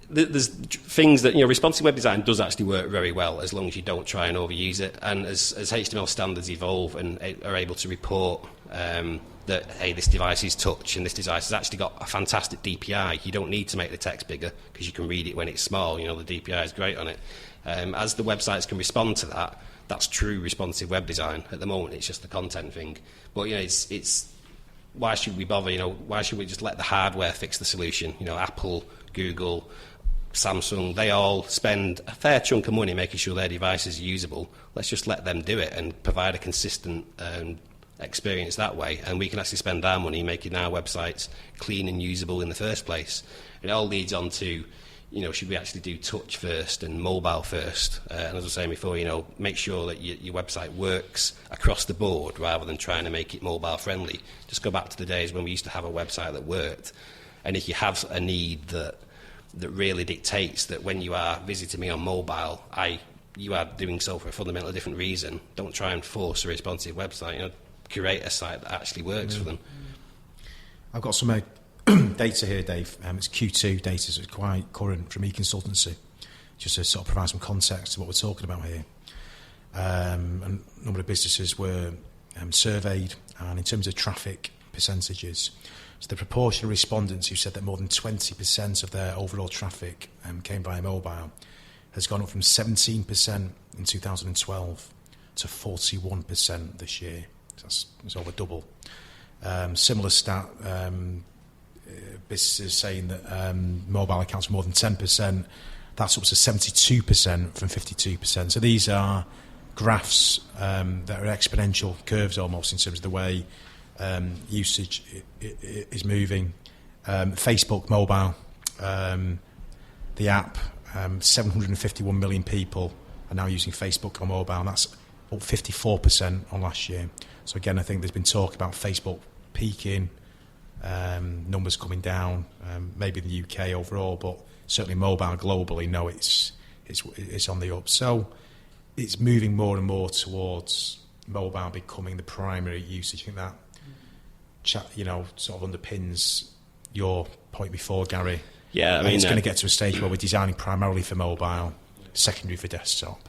there's things that responsive web design does actually work very well as long as you don't try and overuse it. And as HTML standards evolve and are able to report that hey, this device is touch and this device has actually got a fantastic DPI. You don't need to make the text bigger because you can read it when it's small. The DPI is great on it. As the websites can respond to that, that's true responsive web design. At the moment, it's just the content thing. But it's why should we bother? Why should we just let the hardware fix the solution? Apple, Google, Samsung, they all spend a fair chunk of money making sure their device is usable. Let's just let them do it and provide a consistent experience that way, and we can actually spend our money making our websites clean and usable in the first place. It all leads on to, should we actually do touch first and mobile first? And as I was saying before, make sure that your website works across the board rather than trying to make it mobile friendly. Just go back to the days when we used to have a website that worked, and if you have a need that really dictates that when you are visiting me on mobile, you are doing so for a fundamentally different reason. Don't try and force a responsive website. Curate a site that actually works for them.
I've got some data here, Dave. It's Q2 data, so it's quite current from eConsultancy, just to sort of provide some context to what we're talking about here. And a number of businesses were surveyed, and in terms of traffic percentages, so the proportion of respondents who said that more than 20% of their overall traffic came via mobile has gone up from 17% in 2012 to 41% this year. So it's over double. Similar stat, businesses saying that mobile accounts for more than 10%. That's up to 72% from 52%. So these are graphs that are exponential curves almost in terms of the way usage is moving. Facebook mobile, the app, 751 million people are now using Facebook on mobile, and that's up 54% on last year. So again, I think there's been talk about Facebook peaking, numbers coming down, maybe in the UK overall, but certainly mobile globally, no, it's on the up. So it's moving more and more towards mobile becoming the primary usage. I think that sort of underpins your point before, Gary.
Yeah, I mean,
it's going to get to a stage where we're designing primarily for mobile, secondary for desktop.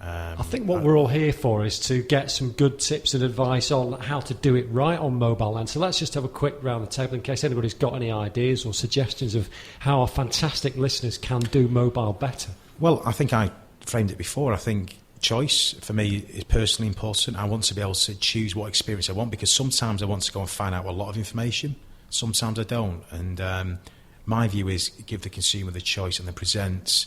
I think what we're all here for is to get some good tips and advice on how to do it right on mobile land. So let's just have a quick round the table in case anybody's got any ideas or suggestions of how our fantastic listeners can do mobile better.
Well, I think I framed it before. I think choice for me is personally important. I want to be able to choose what experience I want, because sometimes I want to go and find out a lot of information, sometimes I don't. And my view is give the consumer the choice and then present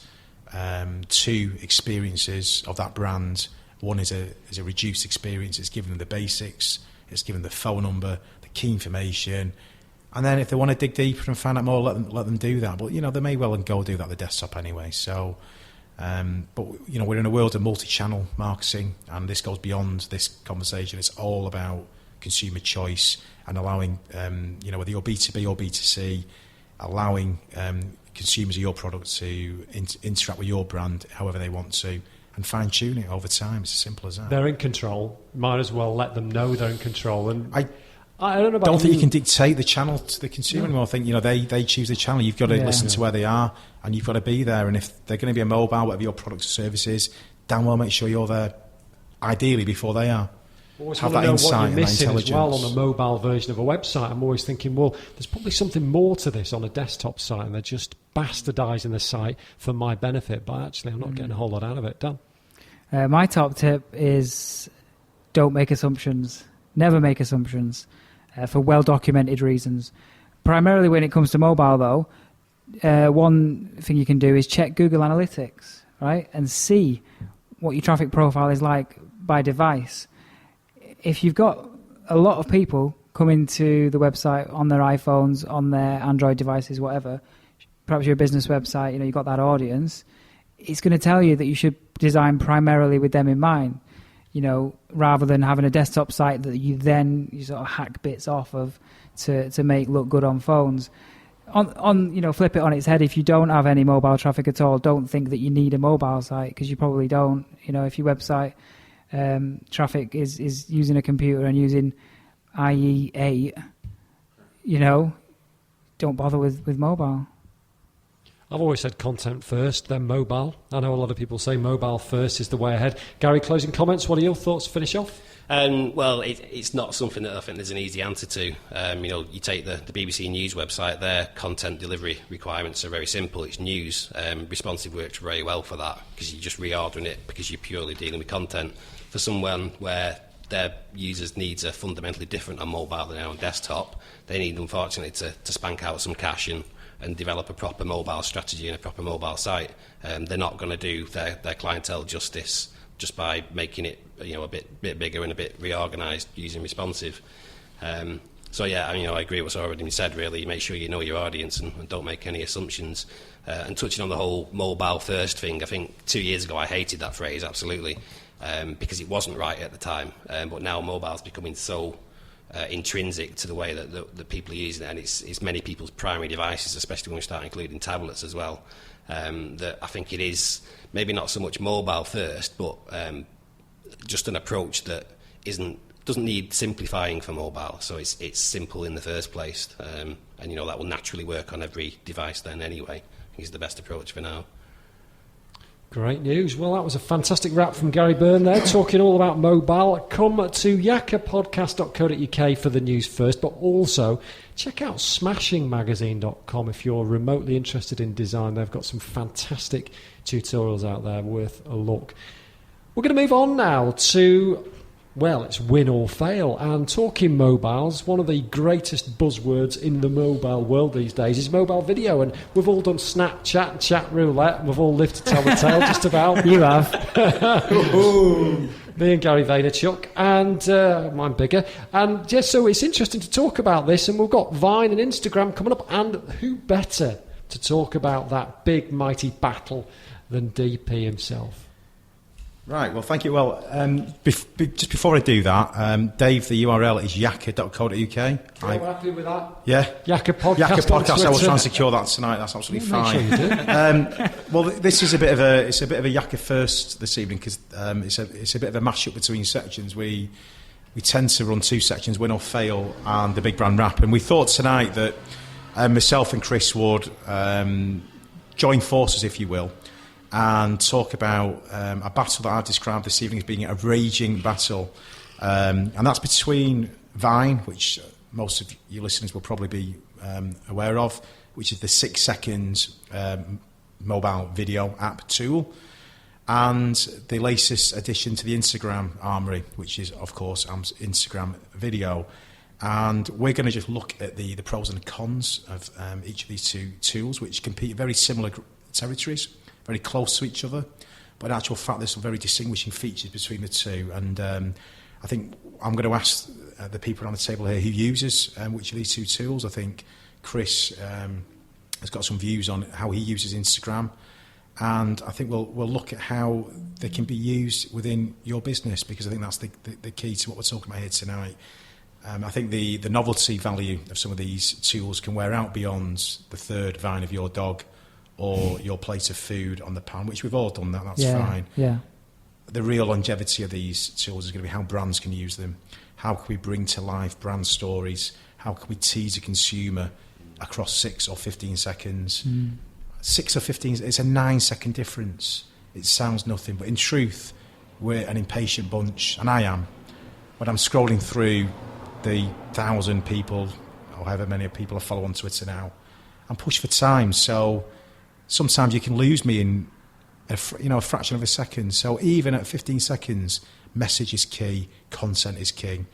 two experiences of that brand. One is a reduced experience. It's giving them the basics. It's giving them the phone number, the key information. And then if they want to dig deeper and find out more, let them do that. But, they may well go do that on the desktop anyway. So, but, we're in a world of multi-channel marketing, and this goes beyond this conversation. It's all about consumer choice and allowing, whether you're B2B or B2C, allowing consumers of your product to interact with your brand however they want to, and fine-tune it over time. It's as simple as that.
They're in control. Might as well let them know they're in control. And I don't know about
don't think you can dictate the channel to the consumer anymore. I think they choose the channel. You've got to listen to where they are, and you've got to be there. And if they're going to be a mobile, whatever your product or service is, damn well make sure you're there, ideally before they are.
Always
have
want
that
to know
insight
what you're
and that
missing
intelligence.
as well on a mobile version of a website. I'm always thinking, well, there's probably something more to this on a desktop site, and they're just bastardising the site for my benefit. But actually, I'm not getting a whole lot out of it. Dan?
My top tip is don't make assumptions. Never make assumptions for well-documented reasons. Primarily when it comes to mobile, though, one thing you can do is check Google Analytics, right, and see what your traffic profile is like by device. If you've got a lot of people coming to the website on their iPhones, on their Android devices, whatever, perhaps you're a business website, you've got that audience, it's going to tell you that you should design primarily with them in mind, rather than having a desktop site that you sort of hack bits off of to make look good on phones. Flip it on its head. If you don't have any mobile traffic at all, don't think that you need a mobile site, because you probably don't. If your website traffic is using a computer and using IE8, don't bother with mobile.
I've always said content first, then mobile. I know a lot of people say mobile first is the way ahead. Gary, closing comments. What are your thoughts to finish off?
Well, it's not something that I think there's an easy answer to. You take the BBC News website, their content delivery requirements are very simple. It's news. Responsive works very well for that, because you're just reordering it because you're purely dealing with content. For someone where their users' needs are fundamentally different on mobile than on desktop, they need, unfortunately, to spank out some cash and develop a proper mobile strategy and a proper mobile site. They're not going to do their clientele justice just by making it a bit bigger and a bit reorganised using responsive. I agree with what's already been said. Really, make sure you know your audience and don't make any assumptions. And touching on the whole mobile first thing, I think 2 years ago I hated that phrase absolutely, because it wasn't right at the time. But now mobile's becoming so intrinsic to the way that people are using it, and it's many people's primary devices, especially when we start including tablets as well, that I think it is maybe not so much mobile first, but just an approach that doesn't need simplifying for mobile, so it's simple in the first place, and that will naturally work on every device then anyway. I think it's the best approach for now.
Great news. Well, that was a fantastic wrap from Garry Byrne there, talking all about mobile. Come to yakkerpodcast.co.uk for the news first, but also check out smashingmagazine.com if you're remotely interested in design. They've got some fantastic tutorials out there worth a look. We're going to move on now to, well, it's win or fail. And talking mobiles, one of the greatest buzzwords in the mobile world these days is mobile video. And we've all done Snapchat and chat roulette. We've all lived to tell the tale just about.
You have.
Me and Gary Vaynerchuk, and mine bigger. And yes, so it's interesting to talk about this. And we've got Vine and Instagram coming up. And who better to talk about that big, mighty battle than DP himself?
Right, well, thank you. Well, just before I do that, Dave, the URL is yakker.co.uk.
You're happy with that?
Yeah.
Yakker Podcast.
Yakker Podcast. I will try and
Twitter.
secure that tonight. That's absolutely fine.
Make sure you do.
Well, this is a bit of a Yakker first this evening, because it's a bit of a mashup between sections. We tend to run two sections, win or fail, and the big brand wrap. And we thought tonight that myself and Chris would join forces, if you will, and talk about a battle that I've described this evening as being a raging battle. And that's between Vine, which most of your listeners will probably be aware of, which is the 6 seconds mobile video app tool, and the latest addition to the Instagram armoury, which is, of course, Instagram video. And we're going to just look at the pros and cons of each of these two tools, which compete in very similar territories, very close to each other, but in actual fact there's some very distinguishing features between the two. And I think I'm going to ask the people around the table here who uses which of these two tools. I think Chris has got some views on how he uses Instagram, and I think we'll look at how they can be used within your business, because I think that's the key to what we're talking about here tonight. I think the novelty value of some of these tools can wear out beyond the third vine of your dog or your plate of food on the pan, which we've all done that, that's fine.
Yeah.
The real longevity of these tools is going to be how brands can use them. How can we bring to life brand stories? How can we tease a consumer across 6 or 15 seconds? 6 or 15, it's a 9-second difference. It sounds nothing, but in truth, we're an impatient bunch, and I am. When I'm scrolling through the 1,000 people, or however many people I follow on Twitter now, I'm pushed for time, so sometimes you can lose me in a fraction of a second. So even at 15 seconds, message is key, content is key.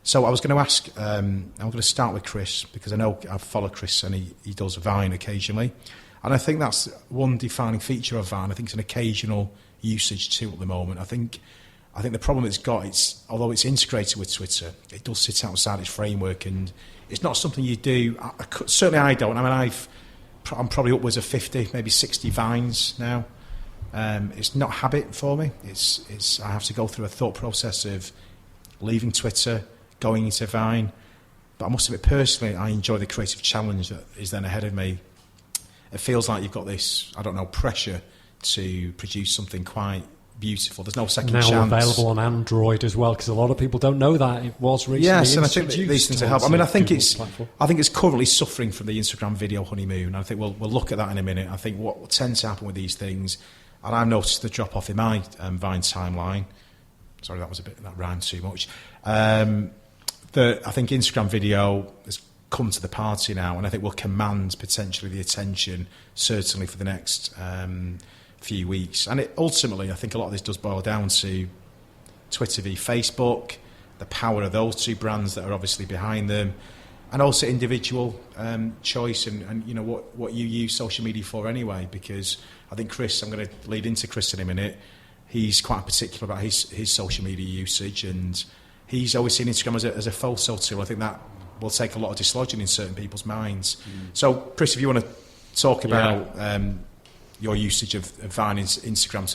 So I was going to ask, I'm going to start with Chris, because I know I follow Chris and he does Vine occasionally. And I think that's one defining feature of Vine. I think it's an occasional usage tool at the moment. I think the problem it's got, although it's integrated with Twitter, it does sit outside its framework, and it's not something you do. Certainly I don't. I mean, I'm probably upwards of 50, maybe 60 Vines now. It's not habit for me. I have to go through a thought process of leaving Twitter, going into Vine. But I must admit, personally, I enjoy the creative challenge that is then ahead of me. It feels like you've got this, I don't know, pressure to produce something quite beautiful. There's no second chance.
Now available on Android as well, because a lot of people don't know that. It was recently
Yes, and I think these things help. I mean, I think
platform.
it's currently suffering from the Instagram video honeymoon. I think we'll look at that in a minute. I think what tends to happen with these things, and I've noticed the drop off in my Vine timeline. Sorry, that rhymed too much. I think Instagram video has come to the party now, and I think will command potentially the attention, certainly for the next few weeks. And ultimately, I think a lot of this does boil down to Twitter v Facebook, the power of those two brands that are obviously behind them, and also individual choice and you know what you use social media for anyway. Because I think Chris, I'm going to lead into Chris in a minute, he's quite particular about his social media usage, and he's always seen Instagram as a photo tool. I think that will take a lot of dislodging in certain people's minds. So, Chris, if you want to talk about your usage of Vine Instagram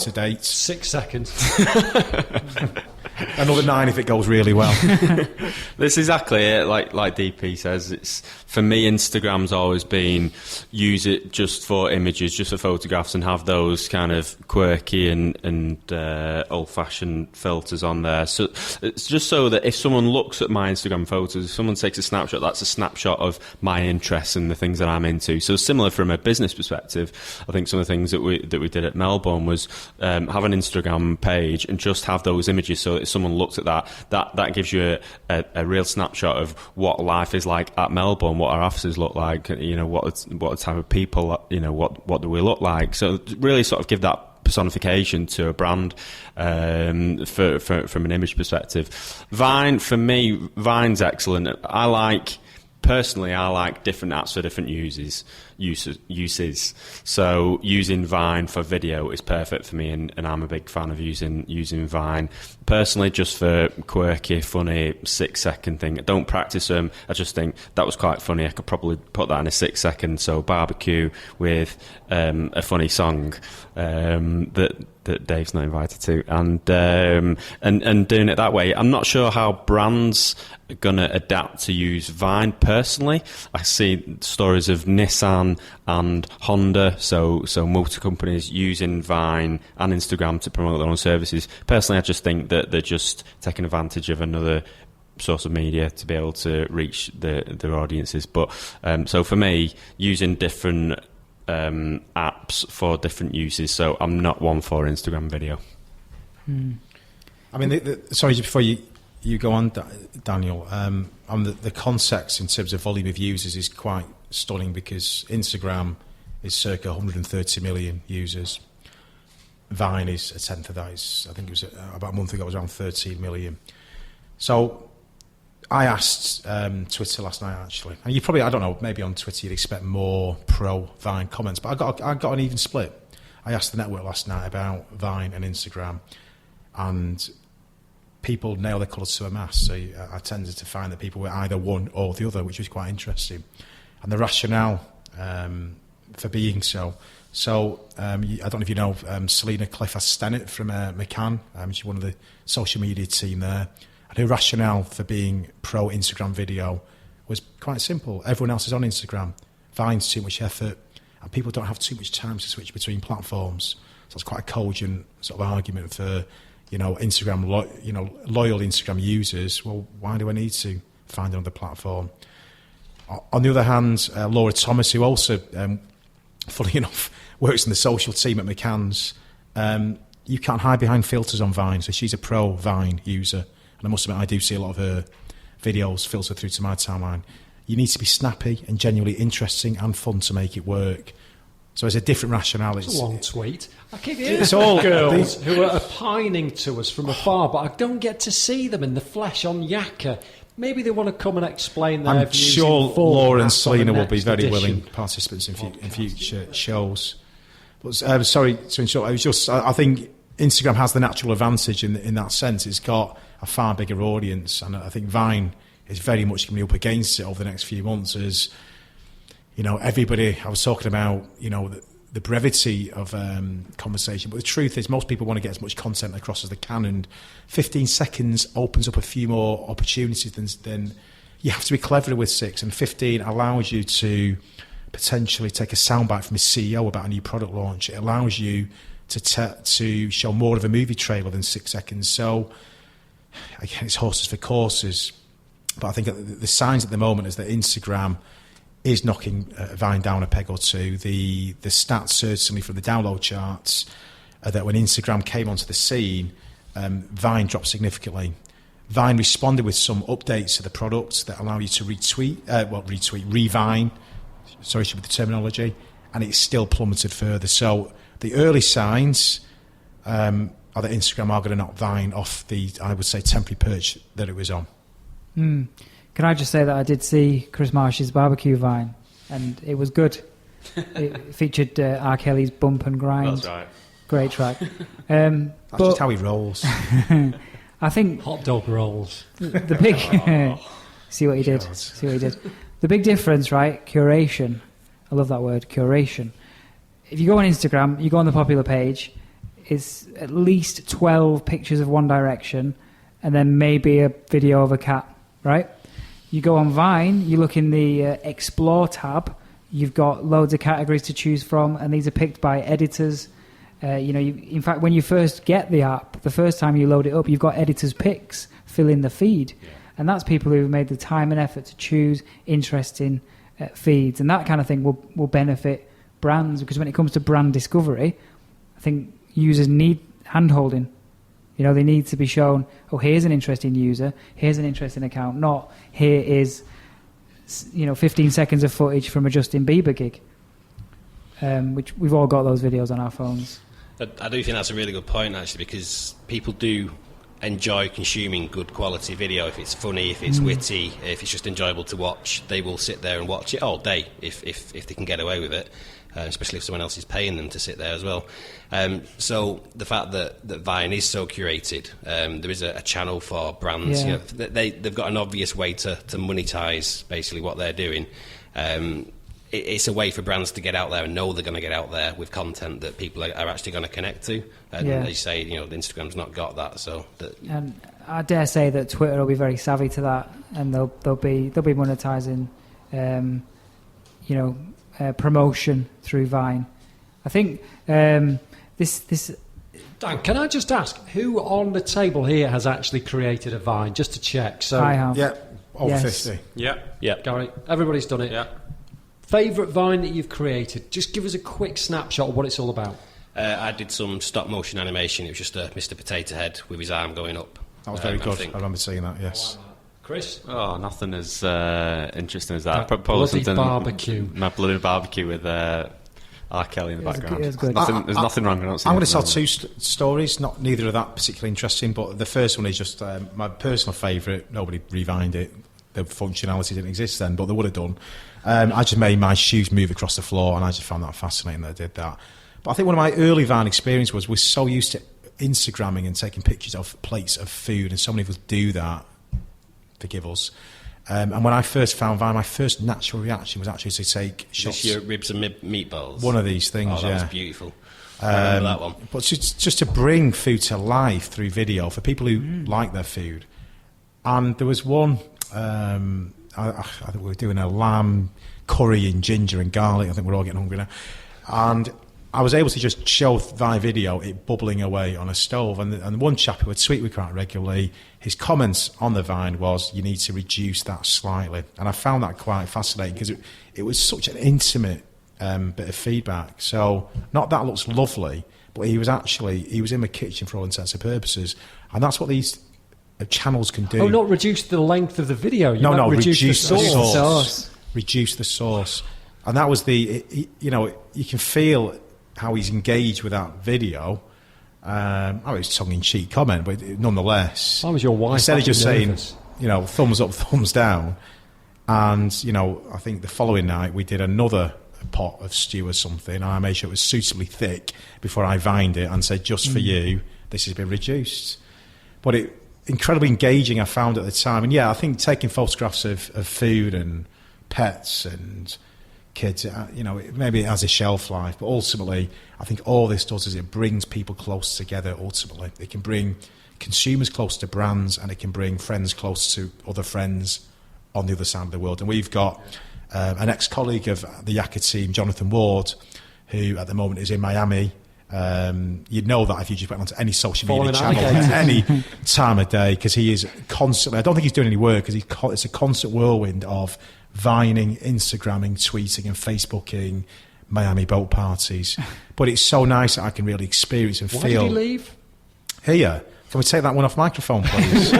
to date.
6 seconds.
Another 9 if it goes really well.
This is exactly it. Like DP says, it's for me, Instagram's always been use it just for images, just for photographs, and have those kind of quirky and old-fashioned filters on there. So it's just so that if someone looks at my Instagram photos, if someone takes a snapshot, that's a snapshot of my interests and the things that I'm into. So similar from a business perspective, I think some of the things that we did at Melbourne was have an Instagram page and just have those images. So if someone looks at that gives you a real snapshot of what life is like at Melbourne, what our offices look like, you know, what type of people, you know, what do we look like. So really sort of give that personification to a brand from an image perspective. Vine, for me, Vine's excellent. I like different apps for different uses. So using Vine for video is perfect for me, and I'm a big fan of using Vine. Personally, just for quirky, funny 6-second thing. I don't practice them. I just think that was quite funny. I could probably put that in a 6-second. So barbecue with a funny song that Dave's not invited to, and doing it that way. I'm not sure how brands are going to adapt to use Vine. Personally, I see stories of Nissan and Honda, so motor companies using Vine and Instagram to promote their own services. Personally, I just think that they're just taking advantage of another source of media to be able to reach their audiences. But so for me, using different apps for different uses, so I'm not one for Instagram video.
I mean, sorry, just before you go on, Daniel, the context in terms of volume of users is quite stunning, because Instagram is circa 130 million users. Vine is a tenth of that. I think it was about a month ago, it was around 13 million. So I asked Twitter last night, actually, and you probably, I don't know, maybe on Twitter you'd expect more pro-Vine comments, but I got an even split. I asked the network last night about Vine and Instagram, and people nail their colours to a mast. So I tended to find that people were either one or the other, which was quite interesting. And the rationale for being so. So I don't know if you know Selena Clifford-Stennett from Mackin. She's one of the social media team there. And her rationale for being pro Instagram video was quite simple. Everyone else is on Instagram. Vine's too much effort, and people don't have too much time to switch between platforms. So it's quite a cogent sort of argument for, Instagram, loyal Instagram users. Well, why do I need to find another platform? On the other hand, Laura Thomas, who also, funny enough, works in the social team at Mackin's, you can't hide behind filters on Vine. So she's a pro Vine user, and I must admit I do see a lot of her videos filter through to my timeline. You need to be snappy and genuinely interesting and fun to make it work. So it's a different rationale.
It's a long tweet. I keep hearing
it's all
girls who are opining to us from afar, but I don't get to see them in the flesh on Yakker. Maybe they want to come and explain their
I'm
views.
sure
in full.
Laura and
That's on the
Selena will be
next
very
edition.
willing participants in future shows. But sorry to interrupt. I think Instagram has the natural advantage in that sense. It's got a far bigger audience, and I think Vine is very much going to be up against it over the next few months. As everybody, I was talking about, the brevity of conversation, but the truth is most people want to get as much content across as they can, and 15 seconds opens up a few more opportunities than you have to be cleverer with 6, and 15 allows you to potentially take a soundbite from a CEO about a new product launch. It allows you to show more of a movie trailer than 6 seconds. So again, it's horses for courses, but I think the signs at the moment is that Instagram is knocking Vine down a peg or two. The stats, certainly from the download charts, are that when Instagram came onto the scene, Vine dropped significantly. Vine responded with some updates to the products that allow you to re-Vine, sorry with the terminology, and it's still plummeted further. So the early signs are that Instagram are going to knock Vine off the, I would say, temporary perch that it was on.
Can I just say that I did see Chris Marsh's barbecue Vine, and it was good. It featured R. Kelly's Bump and Grind.
That's right.
Great track.
That's just how he rolls.
I think
Hot dog rolls.
the big... See what he did. See what he did. The big difference, right? Curation. I love that word, curation. If you go on Instagram, you go on the popular page, it's at least 12 pictures of One Direction, and then maybe a video of a cat, right? You go on Vine, you look in the Explore tab, you've got loads of categories to choose from, and these are picked by editors. In fact, when you first get the app, the first time you load it up, you've got editors' picks fill in the feed. Yeah. And that's people who've made the time and effort to choose interesting feeds. And that kind of thing will benefit brands, because when it comes to brand discovery, I think users need hand-holding. They need to be shown, here's an interesting user, here's an interesting account, not here is, 15 seconds of footage from a Justin Bieber gig, which we've all got those videos on our phones.
I do think that's a really good point, actually, because people do enjoy consuming good quality video. If it's funny, if it's witty, if it's just enjoyable to watch, they will sit there and watch it all day if they can get away with it. Especially if someone else is paying them to sit there as well. So the fact that Vine is so curated, there is a channel for brands.
Yeah.
They've got an obvious way to monetize basically what they're doing. It's a way for brands to get out there and know they're going to get out there with content that people are actually going to connect to. And as you say, Instagram's not got that.
And I dare say that Twitter will be very savvy to that, and they'll be monetizing, promotion through Vine. I think this.
Dan, can I just ask who on the table here has actually created a Vine, just to check? So
I have.
Yeah, over
Yes.
50.
Yeah.
Gary, everybody's done it.
Yeah.
Favourite Vine that you've created? Just give us a quick snapshot of what it's all about.
I did some stop motion animation. It was just a Mr. Potato Head with his arm going up.
That was very good. I remember seeing that, yes.
Chris?
Oh, nothing as interesting as that.
That
Probably
bloody
something-
barbecue.
My bloody barbecue with R. Kelly in the background.
It was good.
There's nothing wrong. I don't see
I'm going to
anything
tell
wrong.
two stories, neither of that particularly interesting, but the first one is just my personal favourite. Nobody revined it. The functionality didn't exist then, but they would have done. I just made my shoes move across the floor, and I just found that fascinating that I did that. But I think one of my early Vine experience was we're so used to Instagramming and taking pictures of plates of food, and so many of us do that. Forgive us. And when I first found Vine, my first natural reaction was actually to take shots.
Just your ribs and meatballs.
One of these things.
That
yeah,
was beautiful. I remember that one.
But just to bring food to life through video for people who like their food. And there was one. I think we were doing a lamb curry in ginger and garlic. I think we're all getting hungry now. And I was able to just show via video it bubbling away on a stove. And one chap who would tweet me quite regularly, his comments on the Vine was, you need to reduce that slightly. And I found that quite fascinating because it was such an intimate bit of feedback. So not that looks lovely, but he was in the kitchen for all intents and purposes. And that's what these channels can do.
Oh, not reduce the length of the video.
No, reduce the
sauce.
Reduce the sauce. And that was you can feel how he's engaged with that video. It's tongue-in-cheek comment, but nonetheless,
that was your wife.
Instead of just saying, thumbs up, thumbs down, and I think the following night we did another pot of stew or something, and I made sure it was suitably thick before I vined it and said, just for you, this has been reduced. But incredibly engaging, I found at the time. And yeah, I think taking photographs of food and pets and kids, maybe it has a shelf life, but ultimately I think all this does is it brings people close together. Ultimately it can bring consumers close to brands, and it can bring friends close to other friends on the other side of the world. And we've got an ex-colleague of the Yakker team, Jonathan Ward, who at the moment is in Miami. You'd know that if you just went onto any social media channel at any time of day, because he is constantly, I don't think he's doing any work, because it's a constant whirlwind of vining, Instagramming, tweeting and Facebooking Miami boat parties. But it's so nice that I can really experience and feel.
Why did he leave?
Here, can we take that one off microphone, please?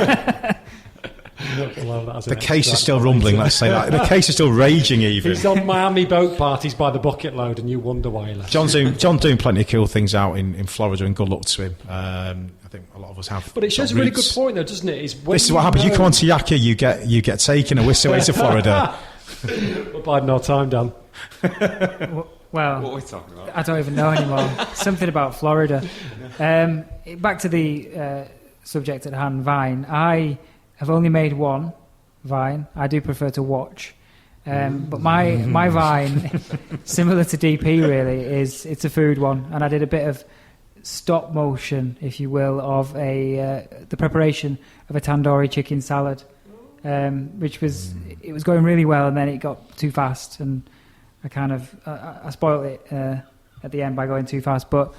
The case is still rumbling, let's say that. The case is still raging even.
He's on Miami boat parties by the bucket load, and you wonder why he left.
John's doing plenty of cool things out in Florida, and good luck to him. I think a lot of us have.
But it shows a really good point, though, doesn't it?
This is what happens. You come on to Yakker, you get taken and whisked away to Florida.
We're biding our time, Dan.
Well,
what are we talking about?
I don't even know anymore. Something about Florida. Back to the subject at hand, Vine. I have only made one Vine. I do prefer to watch. But my Vine, similar to DP really, it's a food one. And I did a bit of stop motion, if you will, of the preparation of a tandoori chicken salad, which was going really well, and then it got too fast, and I kind of I spoiled it at the end by going too fast. But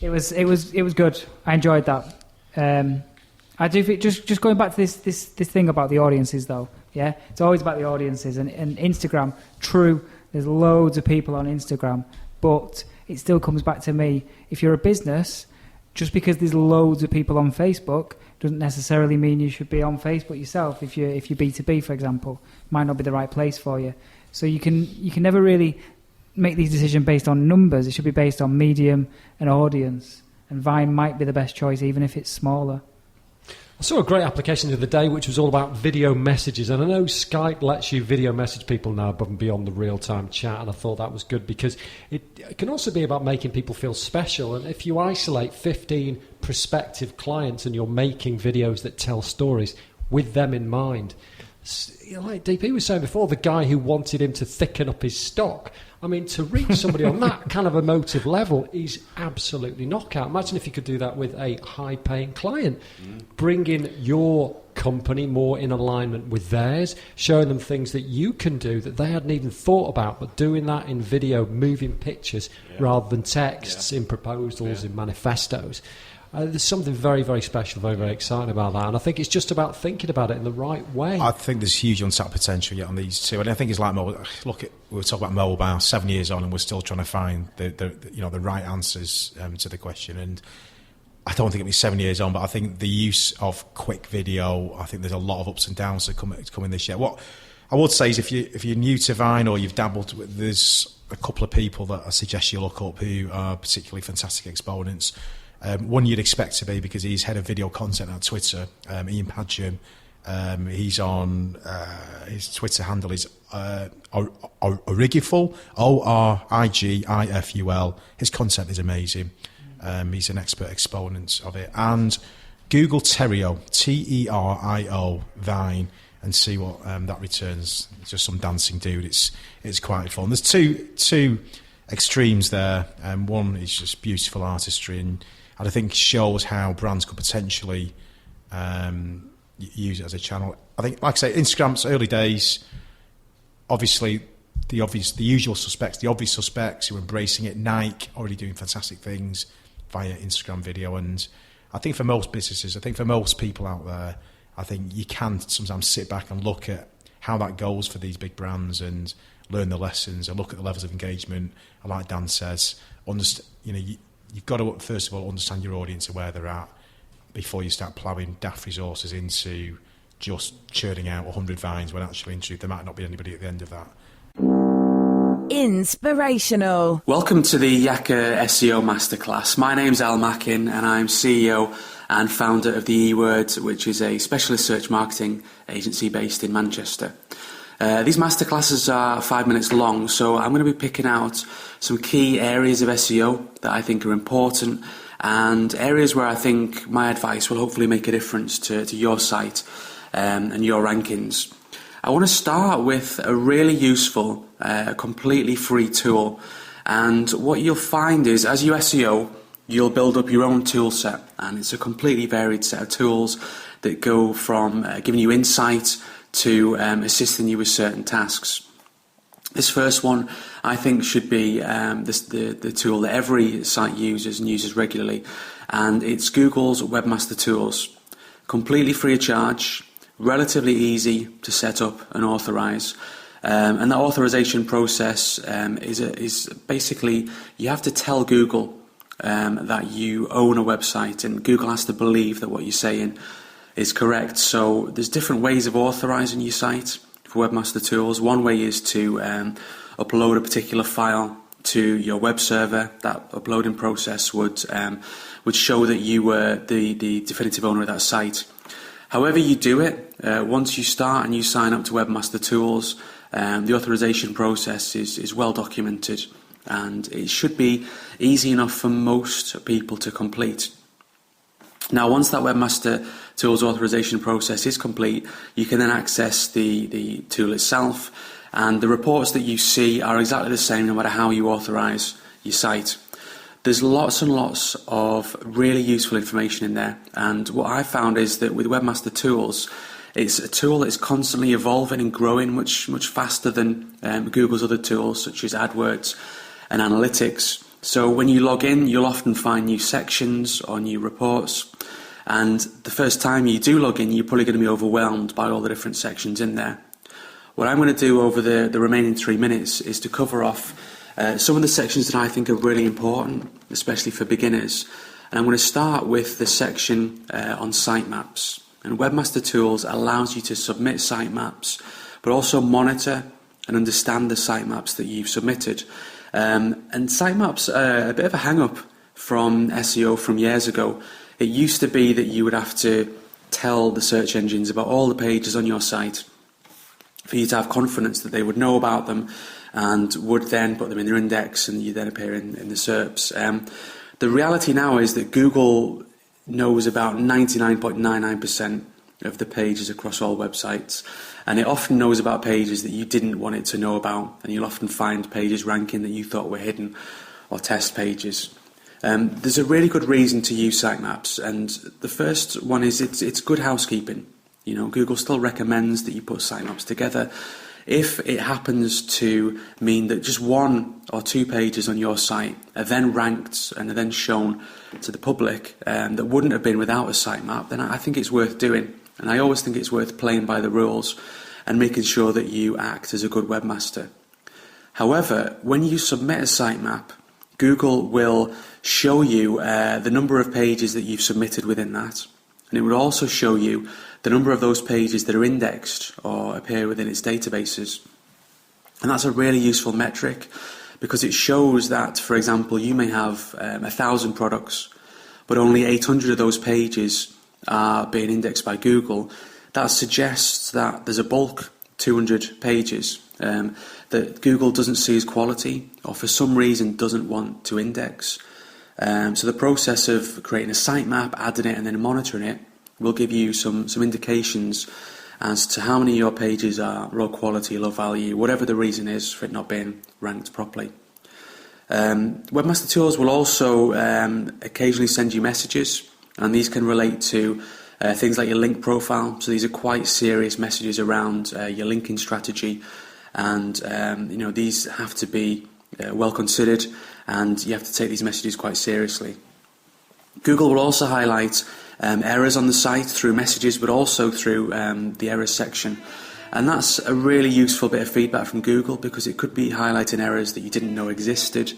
it was good. I enjoyed that. I do think, just going back to this thing about the audiences, though. Yeah, it's always about the audiences, and Instagram. True, there's loads of people on Instagram, but it still comes back to me. If you're a business, just because there's loads of people on Facebook doesn't necessarily mean you should be on Facebook yourself. If you're B2B, for example, might not be the right place for you. So you can never really make these decisions based on numbers. It should be based on medium and audience. And Vine might be the best choice, even if it's smaller.
I saw a great application the other day which was all about video messages, and I know Skype lets you video message people now above and beyond the real-time chat, and I thought that was good because it can also be about making people feel special. And if you isolate 15 prospective clients and you're making videos that tell stories with them in mind, like DP was saying before, the guy who wanted him to thicken up his stock, I mean, to reach somebody on that kind of emotive level is absolutely knockout. Imagine if you could do that with a high-paying client. Bringing your company more in alignment with theirs, showing them things that you can do that they hadn't even thought about, but doing that in video, moving pictures rather than texts, in proposals, in manifestos. There's something very, very special, very, very exciting about that. And I think it's just about thinking about it in the right way.
I think there's huge untapped potential yet on these two. And I think it's like, we were talking about mobile 7 years on, and we're still trying to find the right answers to the question. And I don't think it'll be 7 years on, but I think the use of quick video, I think there's a lot of ups and downs that come in this year. What I would say is if you're new to Vine or you've dabbled with, there's a couple of people that I suggest you look up who are particularly fantastic exponents. One you'd expect to be, because he's head of video content at Twitter, Ian Padgham. He's on his Twitter handle is Origiful, Origiful. His content is amazing. He's an expert exponent of it. And Google Terio, Terio, Vine, and see what that returns. It's just some dancing dude. It's quite fun. There's two extremes there. One is just beautiful artistry, and I think shows how brands could potentially use it as a channel. I think, like I say, Instagram's early days. Obviously, the usual suspects, the obvious suspects who are embracing it. Nike already doing fantastic things via Instagram video, and I think for most businesses, I think for most people out there, I think you can sometimes sit back and look at how that goes for these big brands and learn the lessons and look at the levels of engagement. And like Dan says, you've got to first of all understand your audience and where they're at before you start ploughing daft resources into just churning out 100 vines when actually in truth there might not be anybody at the end of that.
Inspirational.
Welcome to the Yakker SEO Masterclass. My name's Mackin and I'm CEO and founder of the E-Word, which is a specialist search marketing agency based in Manchester. These masterclasses are 5 minutes long, so I'm going to be picking out some key areas of SEO that I think are important and areas where I think my advice will hopefully make a difference to your site and your rankings. I want to start with a really useful, completely free tool. And what you'll find is, as you SEO, you'll build up your own tool set. And it's a completely varied set of tools that go from giving you insight to assisting you with certain tasks. This first one, I think, should be the tool that every site uses and uses regularly. And it's Google's Webmaster Tools. Completely free of charge. Relatively easy to set up and authorize, and that authorization process is basically you have to tell Google that you own a website, and Google has to believe that what you're saying is correct. So there's different ways of authorizing your site for Webmaster Tools. One way is to upload a particular file to your web server. That uploading process would show that you were the definitive owner of that site. However you do it, once you start and you sign up to Webmaster Tools, the authorization process is well documented and it should be easy enough for most people to complete. Now, once that Webmaster Tools authorization process is complete, you can then access the tool itself, and the reports that you see are exactly the same no matter how you authorize your site. There's lots and lots of really useful information in there, and what I found is that with Webmaster Tools, it's a tool that's constantly evolving and growing much faster than Google's other tools such as AdWords and Analytics. So when you log in, you'll often find new sections or new reports, and the first time you do log in, you're probably going to be overwhelmed by all the different sections in there. What I'm going to do over the remaining 3 minutes is to cover off some of the sections that I think are really important, especially for beginners. And I'm going to start with the section on sitemaps. And Webmaster Tools allows you to submit sitemaps, but also monitor and understand the sitemaps that you've submitted. And sitemaps are a bit of a hang-up from SEO from years ago. It used to be that you would have to tell the search engines about all the pages on your site for you to have confidence that they would know about them and would then put them in their index and you then appear in the SERPs. The reality now is that Google knows about 99.99% of the pages across all websites, and it often knows about pages that you didn't want it to know about, and you'll often find pages ranking that you thought were hidden or test pages. There's a really good reason to use sitemaps, and the first one is it's good housekeeping. You know, Google still recommends that you put sitemaps together. If it happens to mean that just 1 or 2 pages on your site are then ranked and are then shown to the public that wouldn't have been without a sitemap, then I think it's worth doing. And I always think it's worth playing by the rules and making sure that you act as a good webmaster. However, when you submit a sitemap, Google will show you the number of pages that you've submitted within that. And it will also show you the number of those pages that are indexed or appear within its databases. And that's a really useful metric because it shows that, for example, you may have 1,000 products, but only 800 of those pages are being indexed by Google. That suggests that there's a bulk, 200 pages, that Google doesn't see as quality or for some reason doesn't want to index. So the process of creating a sitemap, adding it and then monitoring it will give you some indications as to how many of your pages are low quality, low value, whatever the reason is for it not being ranked properly. Webmaster Tools will also occasionally send you messages, and these can relate to things like your link profile. So these are quite serious messages around your linking strategy, and these have to be well considered, and you have to take these messages quite seriously. Google will also highlight errors on the site through messages, but also through the errors section. And that's a really useful bit of feedback from Google, because it could be highlighting errors that you didn't know existed.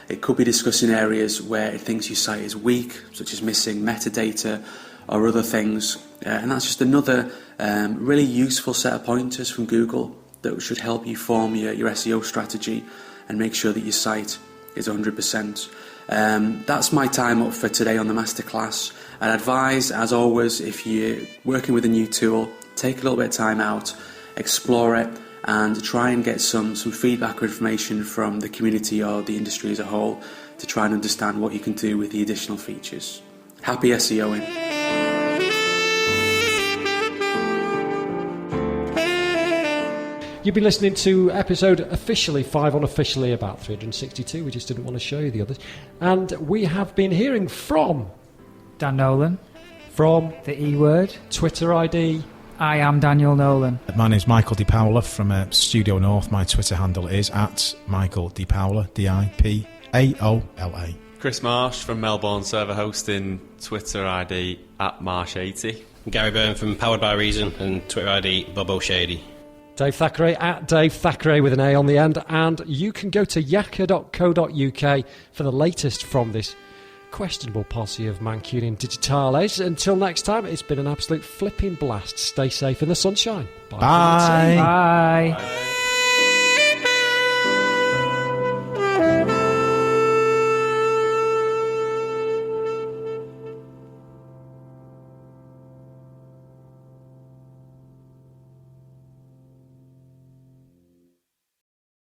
It could be discussing areas where it thinks your site is weak, such as missing metadata or other things. And that's just another really useful set of pointers from Google that should help you form your SEO strategy and make sure that your site is 100%. That's my time up for today on the masterclass. I'd advise, as always, if you're working with a new tool, take a little bit of time out, explore it, and try and get some feedback or information from the community or the industry as a whole to try and understand what you can do with the additional features. Happy SEOing.
You've been listening to episode officially 5, unofficially about 362. We just didn't want to show you the others. And we have been hearing from
Dan Nolan.
From
The E Word.
Twitter ID.
I am Daniel Nolan.
My name's Michael Di Paola from Studio North. My Twitter handle is @Michael Di Paola, DIPAOLA.
Chris Marsh from Melbourne Server Hosting, Twitter ID @Marsh80.
Garry Byrne from Powered by Reason, and Twitter ID Bobo Shady.
Dave Thackeray @Dave Thackeray with an A on the end. And you can go to yakker.co.uk for the latest from this questionable posse of Mancunian digitales. Until next time, it's been an absolute flipping blast. Stay safe in the sunshine. Bye.
Bye.
Bye.